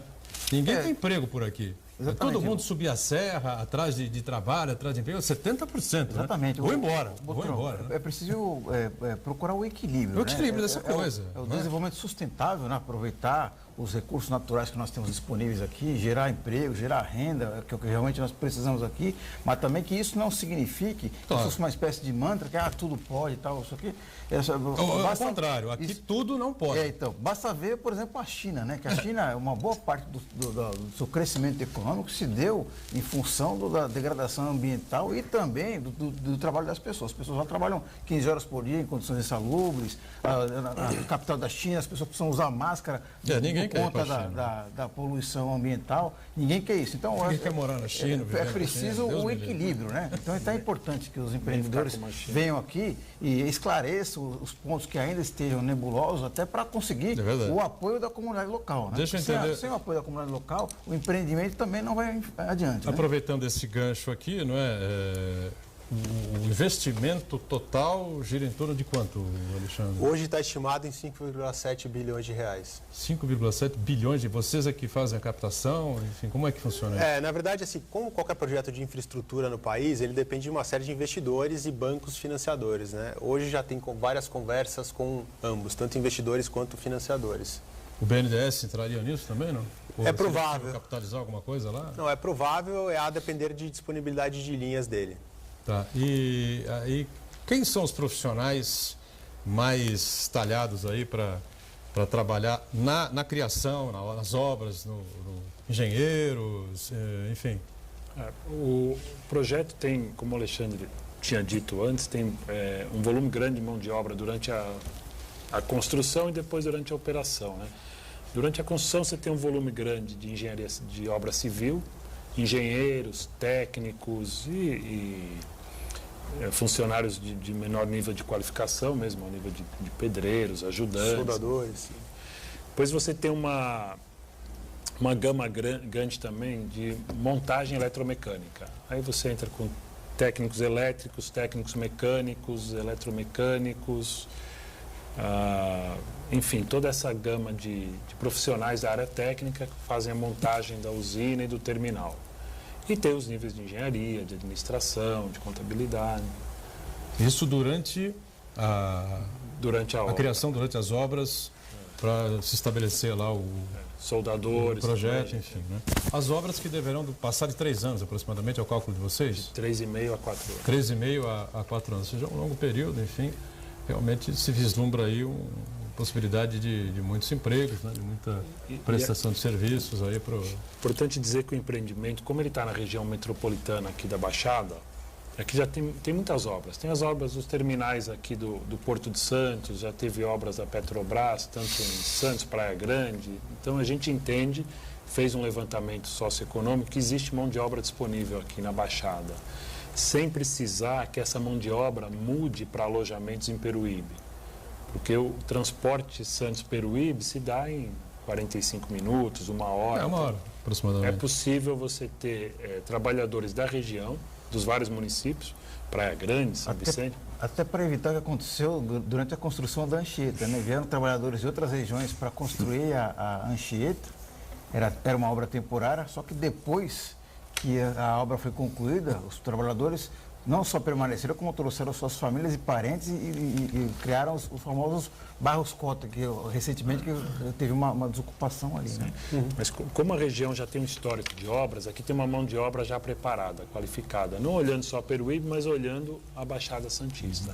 Ninguém tem emprego por aqui. Todo mundo subir a serra, atrás de trabalho, atrás de emprego, 70%. Exatamente. Né? Vou embora. Né? É preciso procurar o equilíbrio. O equilíbrio dessa coisa. O desenvolvimento sustentável, né? Aproveitar os recursos naturais que nós temos disponíveis aqui, gerar emprego, gerar renda, que é o que realmente nós precisamos aqui, mas também que isso não signifique que fosse uma espécie de mantra, que tudo pode e tal, isso aqui. Ao contrário, aqui tudo não pode. Então, basta ver, por exemplo, a China, né? Que a China, uma boa parte do seu crescimento econômico se deu em função da degradação ambiental e também do trabalho das pessoas. As pessoas lá trabalham 15 horas por dia em condições insalubres, na capital da China, as pessoas precisam usar máscara por conta da poluição ambiental. Ninguém quer isso. Então, ninguém quer morar na China. É preciso o equilíbrio, né? Então, é importante que os empreendedores venham aqui e esclareçam os pontos que ainda estejam nebulosos, até para conseguir o apoio da comunidade local. Né? Deixa eu entender. Sem o apoio da comunidade local, o empreendimento também não vai adiante. Aproveitando esse gancho aqui, não é? O investimento total gira em torno de quanto, Alexandre? Hoje está estimado em 5,7 bilhões de reais. 5,7 bilhões de vocês é que fazem a captação? Enfim, como é que funciona isso? Na verdade, assim, como qualquer projeto de infraestrutura no país, ele depende de uma série de investidores e bancos financiadores, né? Hoje já tem várias conversas com ambos, tanto investidores quanto financiadores. O BNDES entraria nisso também, não? É provável. Capitalizar alguma coisa lá? Não, é provável, a depender de disponibilidade de linhas dele. Tá. E aí, quem são os profissionais mais talhados aí para trabalhar na criação, nas obras, no engenheiros, enfim? O projeto tem, como o Alexandre tinha dito antes, tem um volume grande de mão de obra durante a construção e depois durante a operação, né? Durante a construção você tem um volume grande de engenharia de obra civil, engenheiros, técnicos e funcionários de menor nível de qualificação mesmo, ao nível de pedreiros, ajudantes. Soldadores. Depois você tem uma gama grande também de montagem eletromecânica. Aí você entra com técnicos elétricos, técnicos mecânicos, eletromecânicos, enfim, toda essa gama de profissionais da área técnica que fazem a montagem da usina e do terminal. E tem os níveis de engenharia, de administração, de contabilidade. Isso durante a criação, durante as obras, para se estabelecer lá soldadores, o projeto, enfim. Né? As obras que deverão passar de 3 anos aproximadamente, é o cálculo de vocês? De 3,5 a 4 anos. 3,5 a 4 anos, ou seja, um longo período, enfim. Realmente se vislumbra aí possibilidade de muitos empregos, né? De muita prestação de serviços aí para Importante dizer que o empreendimento, como ele está na região metropolitana aqui da Baixada, aqui já tem muitas obras. Tem as obras dos terminais aqui do Porto de Santos, já teve obras da Petrobras, tanto em Santos, Praia Grande. Então a gente entende, fez um levantamento socioeconômico, que existe mão de obra disponível aqui na Baixada, sem precisar que essa mão de obra mude para alojamentos em Peruíbe. Porque o transporte Santos-Peruíbe se dá em 45 minutos, 1 hora. É 1 hora, aproximadamente. É possível você ter trabalhadores da região, dos vários municípios, Praia Grande, São Vicente. Até para evitar o que aconteceu durante a construção da Anchieta, né? Vieram trabalhadores de outras regiões para construir a Anchieta. Era uma obra temporária, só que depois que a obra foi concluída, os trabalhadores não só permaneceram, como trouxeram suas famílias e parentes e criaram os famosos bairros cota, que recentemente teve uma desocupação ali. Né? Mas como a região já tem um histórico de obras, aqui tem uma mão de obra já preparada, qualificada, não olhando só a Peruíbe, mas olhando a Baixada Santista.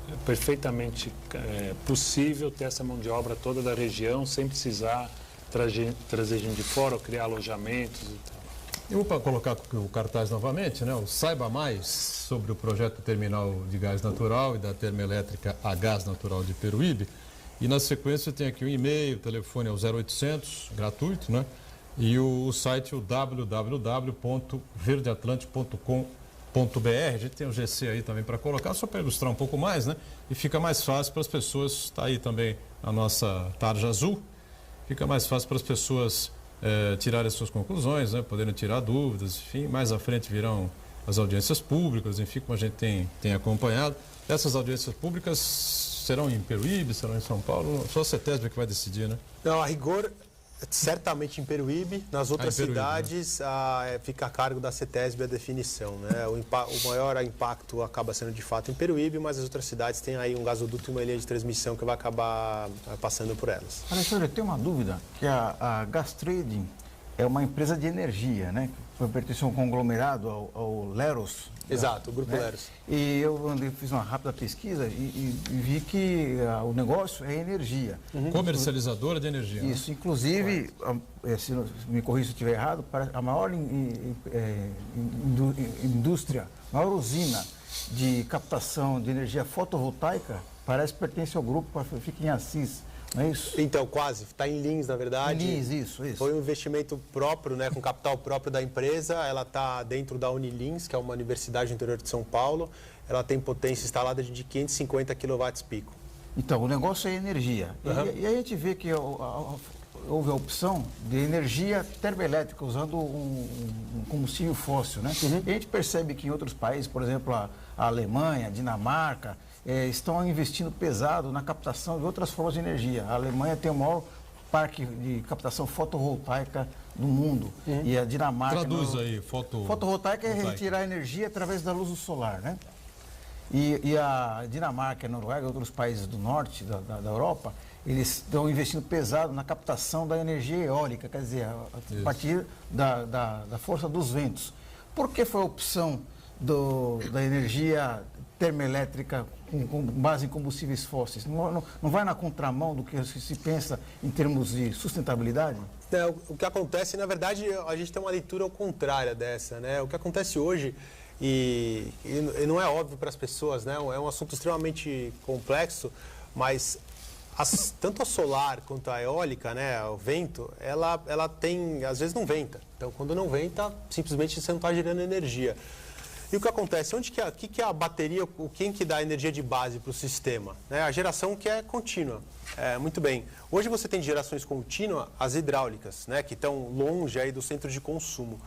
É perfeitamente possível ter essa mão de obra toda da região, sem precisar trazer gente de fora ou criar alojamentos e tal. Eu vou colocar o cartaz novamente, né? O Saiba Mais sobre o projeto terminal de gás natural e da termoelétrica a gás natural de Peruíbe. E na sequência tem aqui um e-mail, o telefone é o 0800, gratuito, né? E o site é o www.verdeatlante.com.br. A gente tem o GC aí também para colocar, só para ilustrar um pouco mais, né? E fica mais fácil para as pessoas, está aí também a nossa tarja azul, fica mais fácil para as pessoas tirarem as suas conclusões, né? Poderem tirar dúvidas, enfim. Mais à frente virão as audiências públicas, enfim, como a gente tem acompanhado. Essas audiências públicas serão em Peruíbe, serão em São Paulo? Só a CETESB que vai decidir, né? Não, a rigor, certamente em Peruíbe. Nas outras Peruíbe, cidades, fica a cargo da CETESB a definição, né? O maior impacto acaba sendo de fato em Peruíbe, mas as outras cidades têm aí um gasoduto e uma linha de transmissão que vai acabar passando por elas. Alexandre, eu tenho uma dúvida, que a Gastrading é uma empresa de energia, né? Que pertence a um conglomerado, ao Leros. Exato, o Grupo né? Leros. E eu fiz uma rápida pesquisa e vi que o negócio é energia. Comercializadora de energia. Isso, inclusive, se me corrija se eu estiver errado, a maior indústria, maior usina de captação de energia fotovoltaica, parece que pertence ao grupo, fica em Assis. Não é isso? Então, quase. Está em Lins, na verdade. Em Lins, isso. Foi um investimento próprio, né, com capital próprio da empresa. Ela está dentro da Unilins, que é uma universidade no interior de São Paulo. Ela tem potência instalada de 550 kW pico. Então, o negócio é energia. E a gente vê que houve a opção de energia termoelétrica, usando um combustível fóssil, né? E a gente percebe que em outros países, por exemplo, a Alemanha, a Dinamarca, estão investindo pesado na captação de outras formas de energia. A Alemanha tem o maior parque de captação fotovoltaica do mundo. E a Dinamarca... Traduz aí, fotovoltaica é retirar energia através da luz do solar, né? E a Dinamarca, a Noruega e outros países do norte da Europa, eles estão investindo pesado na captação da energia eólica, quer dizer, a partir da força dos ventos. Por que foi a opção da energia termoelétrica com base em combustíveis fósseis? Não vai na contramão do que se pensa em termos de sustentabilidade? O que acontece, na verdade, a gente tem uma leitura ao contrário dessa, né? O que acontece hoje, e não é óbvio para as pessoas, né? É um assunto extremamente complexo, mas tanto a solar quanto a eólica, né, o vento, ela tem, às vezes não venta. Então, quando não venta, simplesmente você não está gerando energia. E o que acontece? O que é a bateria, quem que dá energia de base para o sistema? A geração que é contínua. Muito bem. Hoje você tem gerações contínuas, as hidráulicas, né, que estão longe aí do centro de consumo.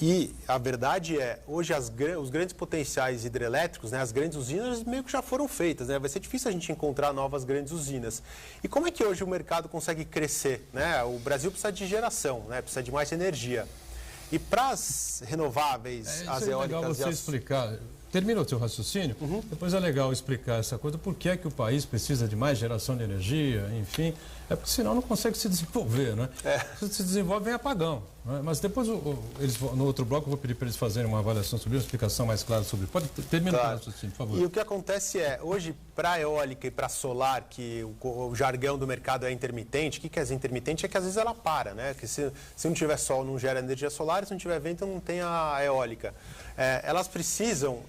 E a verdade hoje os grandes potenciais hidrelétricos, né, as grandes usinas meio que já foram feitas, né? Vai ser difícil a gente encontrar novas grandes usinas. E como é que hoje o mercado consegue crescer, né? O Brasil precisa de geração, né? Precisa de mais energia. E para as renováveis, as eólicas... É legal você explicar. Termina o seu raciocínio, depois é legal explicar essa coisa, por que é que o país precisa de mais geração de energia, enfim, porque senão não consegue se desenvolver, né? Se se desenvolve, vem apagão. Né? Mas depois, no outro bloco, eu vou pedir para eles fazerem uma avaliação sobre isso, uma explicação mais clara sobre isso. Pode terminar o raciocínio, por favor. E o que acontece hoje, para a eólica e para a solar, que o jargão do mercado é intermitente, o que é intermitente? É que às vezes ela para, né? Que se não tiver sol, não gera energia solar, se não tiver vento, não tem a eólica. Elas precisam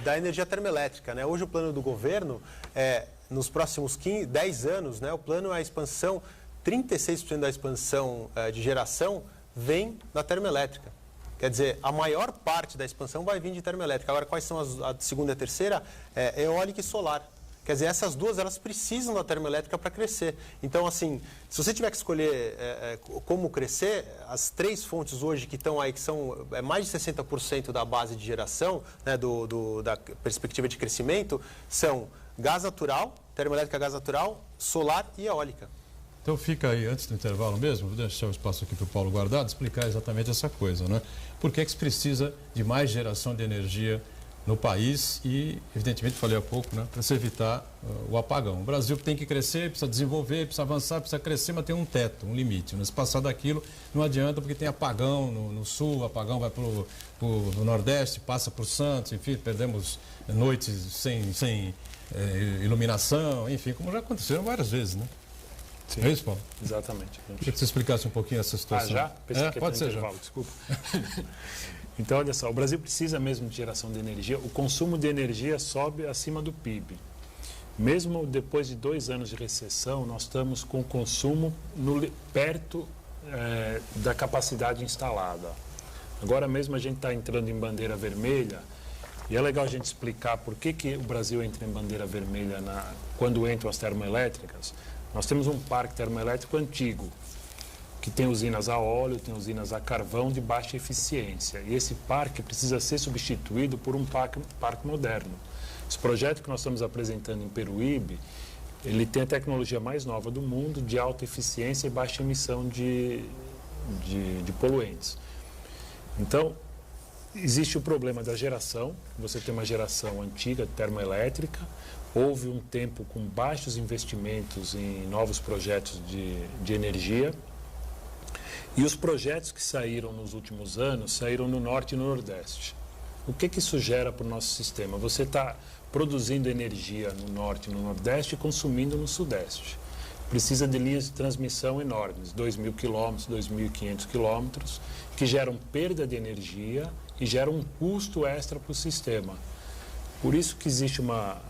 da energia termoelétrica, né? Hoje o plano do governo, nos próximos 10 anos, né, o plano é a expansão, 36% da expansão de geração vem da termoelétrica. Quer dizer, a maior parte da expansão vai vir de termoelétrica. Agora, quais são a segunda e a terceira? Eólica e solar. Quer dizer, essas duas, elas precisam da termoelétrica para crescer. Então, assim, se você tiver que escolher como crescer, as três fontes hoje que estão aí, que são mais de 60% da base de geração, né, da perspectiva de crescimento, são gás natural, termoelétrica gás natural, solar e eólica. Então fica aí, antes do intervalo mesmo, vou deixar o espaço aqui para o Paulo Guardado explicar exatamente essa coisa, né? Por que se precisa de mais geração de energia no país e, evidentemente, falei há pouco, né, para se evitar o apagão. O Brasil tem que crescer, precisa desenvolver, precisa avançar, precisa crescer, mas tem um teto, um limite. Se passar daquilo, não adianta, porque tem apagão no sul, apagão vai para o Nordeste, passa por Santos, enfim, perdemos noites sem iluminação, enfim, como já aconteceram várias vezes, né? Sim, é isso, Paulo? Exatamente. Queria que você explicasse um pouquinho essa situação. Já? Pensei que pode ser já. Desculpa. Então, olha só, o Brasil precisa mesmo de geração de energia. O consumo de energia sobe acima do PIB. Mesmo depois de 2 anos de recessão, nós estamos com o consumo perto da capacidade instalada. Agora mesmo a gente está entrando em bandeira vermelha, e é legal a gente explicar por que o Brasil entra em bandeira vermelha quando entram as termoelétricas. Nós temos um parque termoelétrico antigo, que tem usinas a óleo, tem usinas a carvão de baixa eficiência. E esse parque precisa ser substituído por um parque moderno. Esse projeto que nós estamos apresentando em Peruíbe ele tem a tecnologia mais nova do mundo, de alta eficiência e baixa emissão de poluentes. Então, existe o problema da geração. Você tem uma geração antiga, termoelétrica. Houve um tempo com baixos investimentos em novos projetos de energia. E os projetos que saíram nos últimos anos, saíram no Norte e no Nordeste. O que isso gera para o nosso sistema? Você está produzindo energia no Norte e no Nordeste e consumindo no Sudeste. Precisa de linhas de transmissão enormes, 2.000 quilômetros, 2.500 quilômetros, que geram perda de energia e geram um custo extra para o sistema. Por isso que existe uma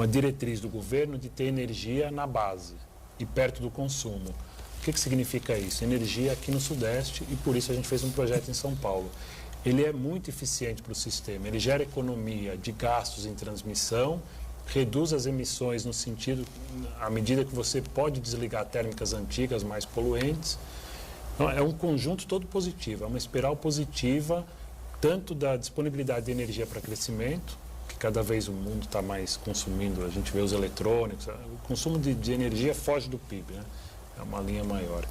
diretriz do governo de ter energia na base e perto do consumo. O que significa isso? Energia aqui no Sudeste, e por isso a gente fez um projeto em São Paulo. Ele é muito eficiente para o sistema, ele gera economia de gastos em transmissão, reduz as emissões no sentido, à medida que você pode desligar térmicas antigas mais poluentes. Então, é um conjunto todo positivo, é uma espiral positiva, tanto da disponibilidade de energia para crescimento, que cada vez o mundo está mais consumindo, a gente vê os eletrônicos, o consumo de energia foge do PIB, né? É uma linha maior.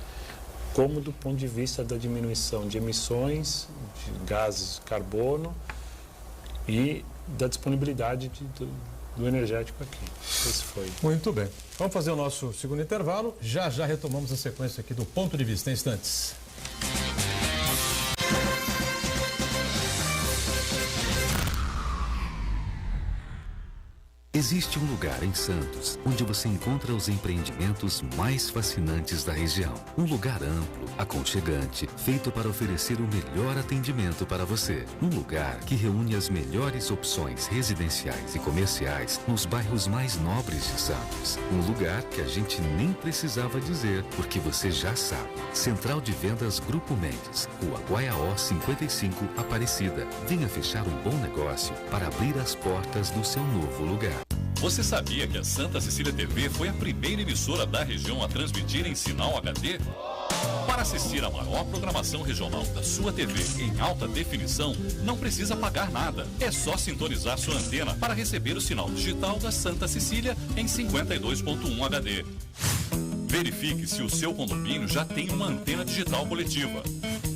Como do ponto de vista da diminuição de emissões de gases de carbono e da disponibilidade do energético aqui. Esse foi. Muito bem. Vamos fazer o nosso segundo intervalo. Já retomamos a sequência aqui do Ponto de Vista em instantes. Existe um lugar em Santos onde você encontra os empreendimentos mais fascinantes da região. Um lugar amplo, aconchegante, feito para oferecer o melhor atendimento para você. Um lugar que reúne as melhores opções residenciais e comerciais nos bairros mais nobres de Santos. Um lugar que a gente nem precisava dizer, porque você já sabe. Central de Vendas Grupo Mendes, Rua Guaiaó 55, Aparecida. Venha fechar um bom negócio para abrir as portas do seu novo lugar. Você sabia que a Santa Cecília TV foi a primeira emissora da região a transmitir em sinal HD? Para assistir a maior programação regional da sua TV em alta definição, não precisa pagar nada. É só sintonizar sua antena para receber o sinal digital da Santa Cecília em 52.1 HD. Verifique se o seu condomínio já tem uma antena digital coletiva.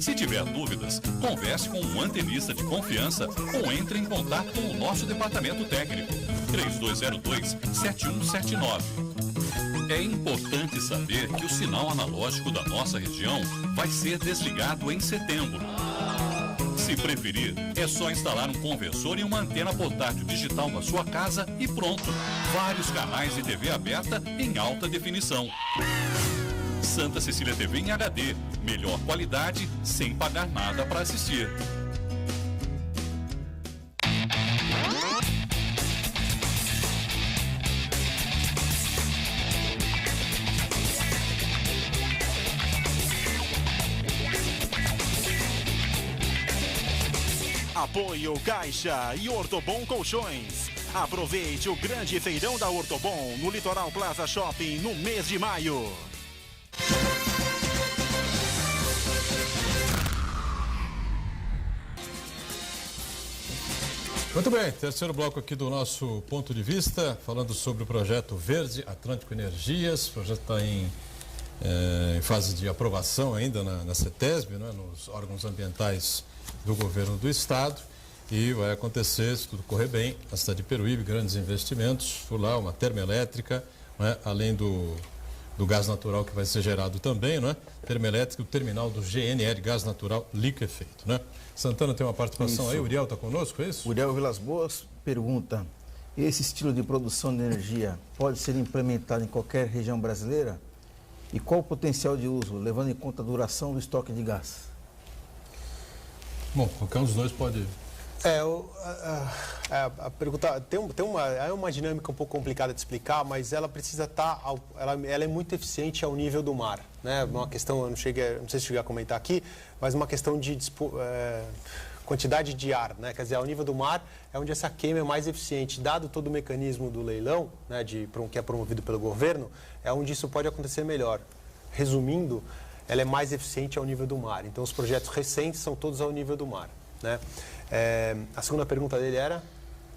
Se tiver dúvidas, converse com um antenista de confiança ou entre em contato com o nosso departamento técnico. 3202-7179. É importante saber que o sinal analógico da nossa região vai ser desligado em setembro. Se preferir, é só instalar um conversor e uma antena portátil digital na sua casa e pronto. Vários canais de TV aberta em alta definição. Santa Cecília TV em HD. Melhor qualidade, sem pagar nada para assistir. Apoio Caixa e Ortobon Colchões. Aproveite o grande feirão da Ortobon no Litoral Plaza Shopping no mês de maio. Muito bem, terceiro bloco aqui do nosso Ponto de Vista, falando sobre o projeto Verde Atlântico Energias. O projeto está em fase de aprovação ainda na CETESB, né, nos órgãos ambientais do governo do estado, e vai acontecer, se tudo correr bem, na cidade de Peruíbe, grandes investimentos, por lá uma termoelétrica, né, além do gás natural que vai ser gerado também, né, termoelétrica, o terminal do GNL, gás natural liquefeito, né. Santana tem uma participação aí, o Uriel está conosco, é isso? Uriel Vilas Boas pergunta, esse estilo de produção de energia pode ser implementado em qualquer região brasileira? E qual o potencial de uso, levando em conta a duração do estoque de gás? Bom, qualquer um dos dois pode... A pergunta tem uma dinâmica um pouco complicada de explicar, mas ela precisa estar, ela é muito eficiente ao nível do mar, né? Uma questão, eu não sei se cheguei a comentar aqui, mas uma questão de quantidade de ar, né? Quer dizer, ao nível do mar é onde essa queima é mais eficiente, dado todo o mecanismo do leilão, né? Que é promovido pelo governo, é onde isso pode acontecer melhor. Resumindo, ela é mais eficiente ao nível do mar. Então, os projetos recentes são todos ao nível do mar, né? A segunda pergunta dele era?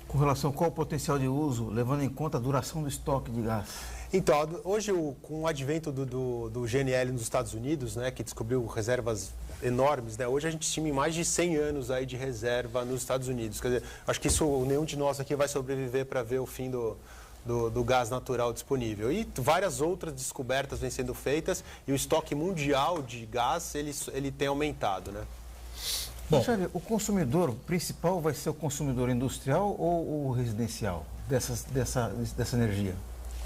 Com relação a qual o potencial de uso, levando em conta a duração do estoque de gás? Então, hoje, com o advento do GNL nos Estados Unidos, né, que descobriu reservas enormes, né, hoje a gente estima em mais de 100 anos aí de reserva nos Estados Unidos. Quer dizer, acho que isso nenhum de nós aqui vai sobreviver para ver o fim do gás natural disponível. E várias outras descobertas vêm sendo feitas e o estoque mundial de gás ele tem aumentado, né? Bom, o consumidor principal vai ser o consumidor industrial ou o residencial dessa energia?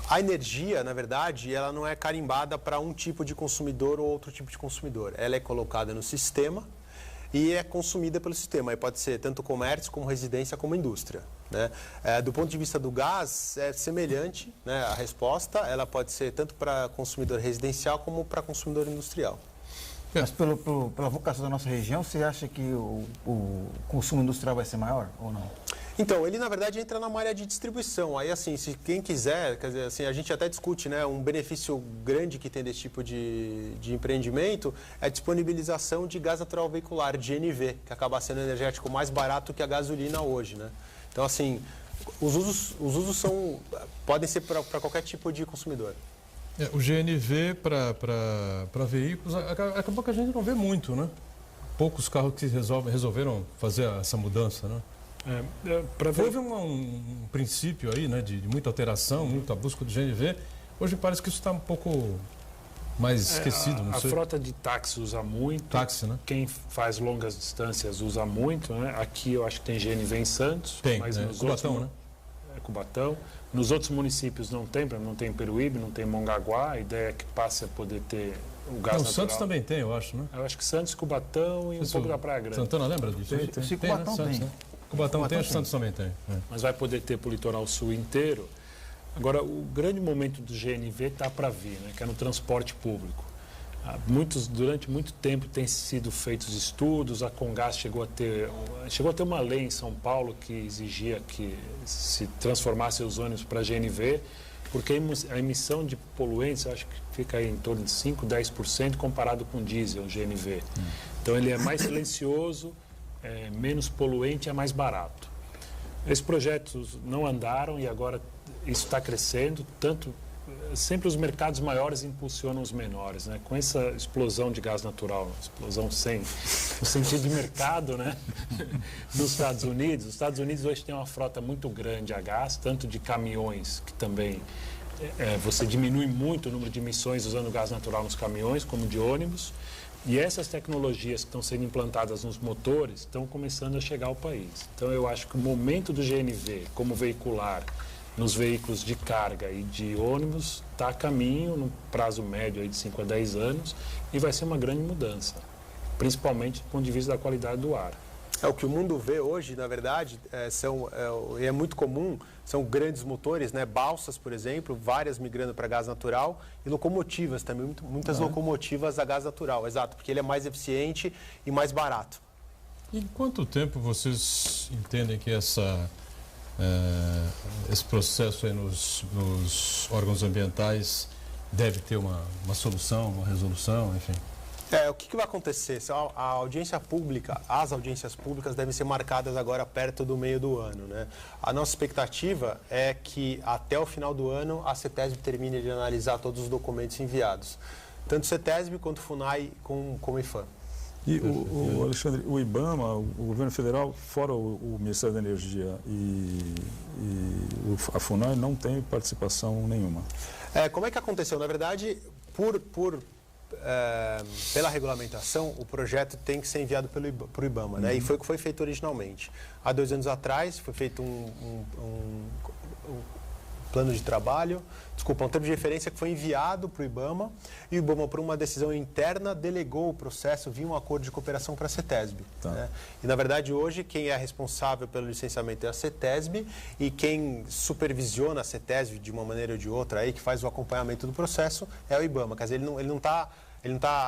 A energia, na verdade, ela não é carimbada para um tipo de consumidor ou outro tipo de consumidor. Ela é colocada no sistema e é consumida pelo sistema. Aí pode ser tanto comércio, como residência, como indústria, né? Do ponto de vista do gás, é semelhante, né? A resposta ela pode ser tanto para consumidor residencial como para consumidor industrial. Mas pela vocação da nossa região, você acha que o consumo industrial vai ser maior ou não? Então, ele na verdade entra na área de distribuição. Aí assim, se quem quiser, quer dizer, assim, a gente até discute, né, um benefício grande que tem desse tipo de empreendimento é a disponibilização de gás natural veicular, de GNV, que acaba sendo energético mais barato que a gasolina hoje, né? Então, assim, os usos podem ser para qualquer tipo de consumidor. O GNV para veículos, acabou que a gente não vê muito, né? Poucos carros que resolveram fazer essa mudança, né? Houve um princípio aí, né, de muita alteração, muita busca do GNV. Hoje parece que isso está um pouco mais esquecido. Não sei. A frota de táxi usa muito. Táxi, né? Quem faz longas distâncias usa muito, né? Aqui eu acho que tem GNV em Santos. Tem, mas nos Cubatão, outros, né? Cubatão. Nos outros municípios não tem Peruíbe, não tem Mongaguá. A ideia é que passe a poder ter o gás natural. Santos também tem, eu acho, né? Eu acho que Santos, Cubatão e um pouco da Praia Grande. Santana lembra disso? Tem. Cubatão tem. Né? Cubatão tem, Santos também tem. Mas vai poder ter para o litoral sul inteiro. Agora, o grande momento do GNV está para vir, né? Que é no transporte público. Durante muito tempo têm sido feitos estudos, a Comgás chegou a ter uma lei em São Paulo que exigia que se transformasse os ônibus para GNV, porque a emissão de poluentes, acho que fica aí em torno de 5%, 10% comparado com o diesel, o GNV. Então ele é mais silencioso, menos poluente e é mais barato. Esses projetos não andaram e agora isso está crescendo, sempre os mercados maiores impulsionam os menores, né? Com essa explosão de gás natural, explosão sem o sentido de mercado, né? Nos Estados Unidos. Os Estados Unidos hoje tem uma frota muito grande a gás, tanto de caminhões, que também você diminui muito o número de emissões usando gás natural nos caminhões, como de ônibus. E essas tecnologias que estão sendo implantadas nos motores estão começando a chegar ao país. Então eu acho que o momento do GNV como veicular nos veículos de carga e de ônibus está a caminho, no prazo médio aí de 5 a 10 anos, e vai ser uma grande mudança, principalmente do ponto de vista da qualidade do ar. O que o mundo vê hoje, na verdade, é muito comum, são grandes motores, né? Balsas, por exemplo, várias migrando para gás natural, e locomotivas também, muitas locomotivas a gás natural, exato, porque ele é mais eficiente e mais barato. Em quanto tempo vocês entendem que esse processo aí nos órgãos ambientais deve ter uma solução, uma resolução, enfim? O que vai acontecer? As audiências públicas devem ser marcadas agora perto do meio do ano, né? A nossa expectativa é que até o final do ano a CETESB termine de analisar todos os documentos enviados, tanto CETESB quanto FUNAI como IPHAN. E o Alexandre, o IBAMA, o governo federal, fora o Ministério da Energia e a FUNAI, não tem participação nenhuma. Como é que aconteceu? Na verdade, pela regulamentação, o projeto tem que ser enviado para o IBAMA, né? E foi o que foi feito originalmente. Há 2 anos atrás, foi feito um plano de trabalho, um termo de referência que foi enviado para o IBAMA, e o IBAMA, por uma decisão interna, delegou o processo via um acordo de cooperação para a CETESB. Tá. Né? E, na verdade, hoje, quem é responsável pelo licenciamento é a CETESB, e quem supervisiona a CETESB de uma maneira ou de outra, aí, que faz o acompanhamento do processo, é o IBAMA. Quer dizer, ele não está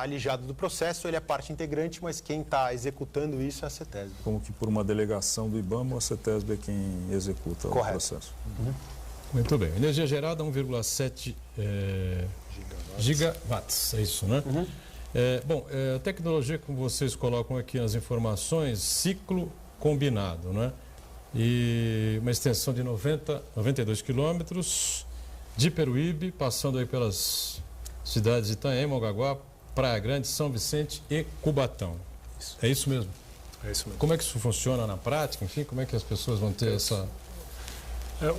alijado do processo, ele é parte integrante, mas quem está executando isso é a CETESB. Como que por uma delegação do IBAMA, a CETESB é quem executa o processo. Muito bem. Energia gerada, 1,7 gigawatts, é isso, né? A tecnologia que vocês colocam aqui nas informações, ciclo combinado, né? E uma extensão de 92 quilômetros, de Peruíbe, passando aí pelas cidades de Itanhaém, Mongaguá, Praia Grande, São Vicente e Cubatão. É isso mesmo? É isso mesmo. Como é que isso funciona na prática? Enfim, como é que as pessoas vão ter essa...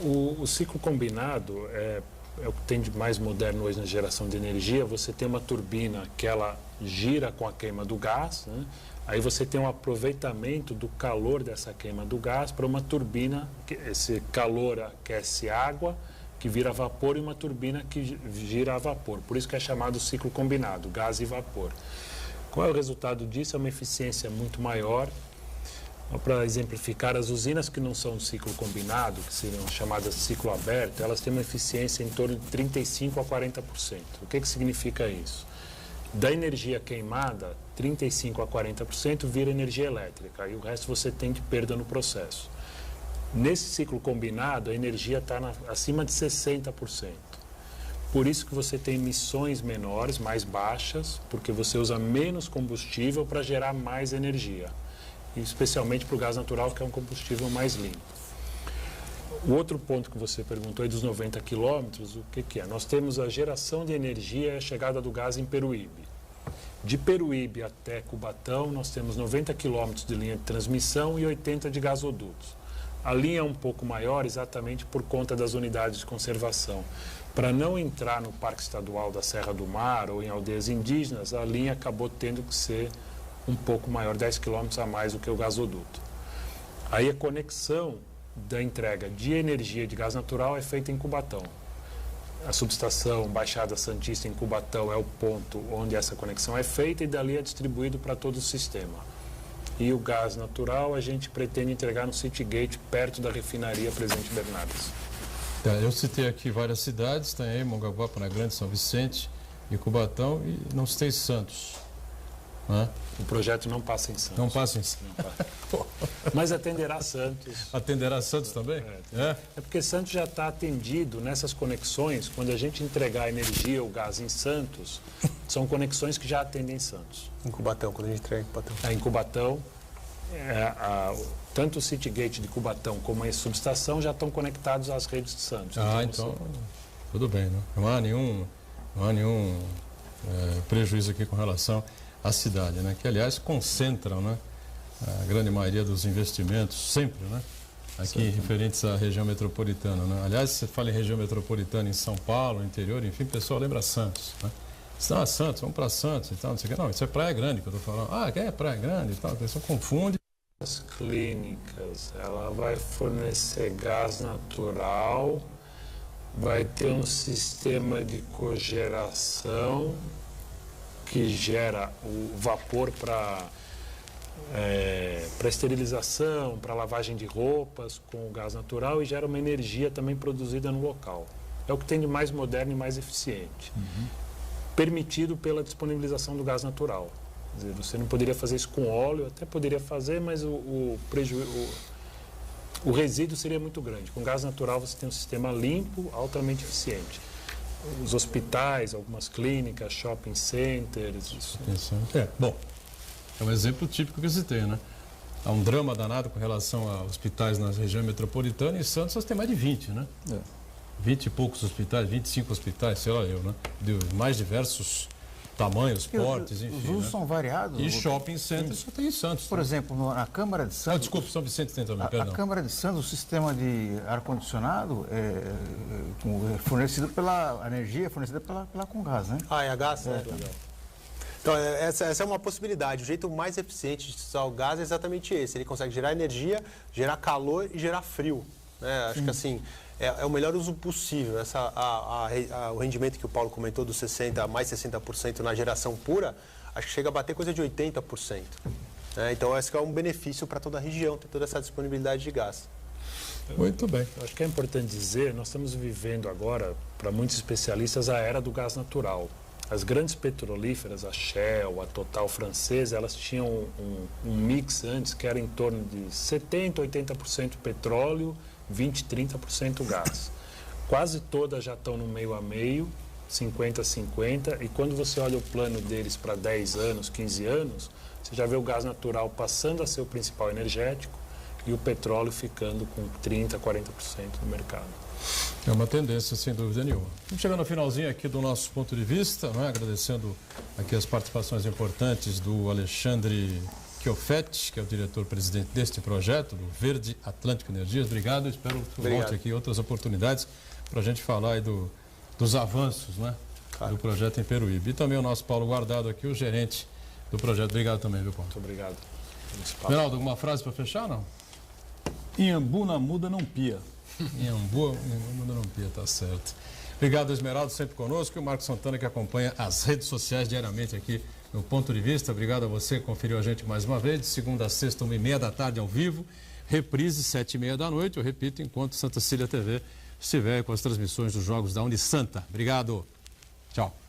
O ciclo combinado é o que tem de mais moderno hoje na geração de energia. Você tem uma turbina que ela gira com a queima do gás, né? Aí você tem um aproveitamento do calor dessa queima do gás para uma turbina, esse calor aquece água, que vira vapor, e uma turbina que gira a vapor. Por isso que é chamado ciclo combinado, gás e vapor. Qual é o resultado disso? É uma eficiência muito maior. Para exemplificar, as usinas que não são ciclo combinado, que seriam chamadas de ciclo aberto, elas têm uma eficiência em torno de 35% a 40%. O que significa isso? Da energia queimada, 35% a 40% vira energia elétrica, e o resto você tem de perda no processo. Nesse ciclo combinado, a energia está acima de 60%. Por isso que você tem emissões menores, mais baixas, porque você usa menos combustível para gerar mais energia, especialmente para o gás natural, que é um combustível mais limpo. O outro ponto que você perguntou é dos 90 quilômetros, o que é? Nós temos a geração de energia e a chegada do gás em Peruíbe. De Peruíbe até Cubatão, nós temos 90 quilômetros de linha de transmissão e 80 de gasodutos. A linha é um pouco maior exatamente por conta das unidades de conservação. Para não entrar no Parque Estadual da Serra do Mar ou em aldeias indígenas, a linha acabou tendo que ser um pouco maior, 10 quilômetros a mais do que o gasoduto. Aí a conexão da entrega de energia de gás natural é feita em Cubatão. A subestação Baixada Santista em Cubatão é o ponto onde essa conexão é feita, e dali é distribuído para todo o sistema. E o gás natural a gente pretende entregar no Citygate, perto da refinaria Presidente Bernardes. Eu citei aqui várias cidades, Itanhaém, Mongaguá, Praia Grande, São Vicente e Cubatão, e não citei Santos. Né? O projeto não passa em Santos. Não passa em Santos. Mas atenderá Santos. Atenderá Santos também? É porque Santos já está atendido nessas conexões. Quando a gente entregar a energia ou gás em Santos, são conexões que já atendem Santos. Em Cubatão, quando a gente entrega em Cubatão. Em Cubatão, tanto o Citygate de Cubatão como a subestação já estão conectados às redes de Santos. Então tudo bem, né? Não há nenhum prejuízo aqui com relação à cidade, né? Que, aliás, concentram, né, a grande maioria dos investimentos, sempre, né, aqui referentes à região metropolitana, né? Aliás, você fala em região metropolitana em São Paulo, no interior, enfim, o pessoal lembra Santos, né? Santos, vamos para Santos e tal, não sei o que. Não, isso é Praia Grande que eu estou falando. É Praia Grande e tal, a pessoa confunde. As clínicas, ela vai fornecer gás natural, vai ter um sistema de cogeração que gera o vapor para esterilização, para lavagem de roupas com o gás natural, e gera uma energia também produzida no local. É o que tem de mais moderno e mais eficiente. Permitido pela disponibilização do gás natural. Quer dizer, você não poderia fazer isso com óleo, até poderia fazer, mas o resíduo seria muito grande. Com gás natural você tem um sistema limpo, altamente eficiente. Os hospitais, algumas clínicas, shopping centers. Isso. Bom, é um exemplo típico que eu citei, né? Há um drama danado com relação a hospitais na região metropolitana, e em Santos nós temos mais de 20, né? 20 e poucos hospitais, 25 hospitais, sei lá eu, né? De mais diversos tamanhos, portes, enfim. Os usos são variados. E shopping centers só tem em Santos. Por exemplo, na Câmara de Santos... desculpa, São Vicente tem também, perdão. A Câmara de Santos, o sistema de ar-condicionado é fornecido pela energia, fornecida pela Comgás, né? É a gás? Então, essa é uma possibilidade. O jeito mais eficiente de usar o gás é exatamente esse. Ele consegue gerar energia, gerar calor e gerar frio. Né? Acho que assim, é o melhor uso possível. O rendimento que o Paulo comentou dos 60% a mais 60% na geração pura, acho que chega a bater coisa de 80%. Né? Então, esse é um benefício para toda a região, ter toda essa disponibilidade de gás. Muito bem. Acho que é importante dizer, nós estamos vivendo agora, para muitos especialistas, a era do gás natural. As grandes petrolíferas, a Shell, a Total francesa, elas tinham um mix antes que era em torno de 70%, 80% petróleo, 20%, 30% gás. Quase todas já estão no meio a meio, 50% a 50%, e quando você olha o plano deles para 10 anos, 15 anos, você já vê o gás natural passando a ser o principal energético e o petróleo ficando com 30%, 40% do mercado. É uma tendência, sem dúvida nenhuma. Vamos chegando ao finalzinho aqui do nosso ponto de vista, não é? Agradecendo aqui as participações importantes do Alexandre Chiofetti, que é o diretor-presidente deste projeto, do Verde Atlântico Energias. Obrigado, espero que volte aqui em outras oportunidades para a gente falar aí dos avanços, né? Claro. Do projeto em Peruíbe. E também o nosso Paulo Guardado aqui, o gerente do projeto. Obrigado também, viu, Paulo? Muito obrigado. Reinaldo, alguma frase para fechar, não? Inhambu na muda não pia. Inhambu não pia, tá certo. Obrigado, Esmeraldo, sempre conosco. E o Marcos Santana, que acompanha as redes sociais diariamente aqui no Ponto de Vista. Obrigado a você que conferiu a gente mais uma vez, de segunda a sexta, 1h30 da tarde, ao vivo. Reprise, 7h30 da noite. Eu repito, enquanto Santa Cecília TV estiver com as transmissões dos jogos da Unisanta. Obrigado. Tchau.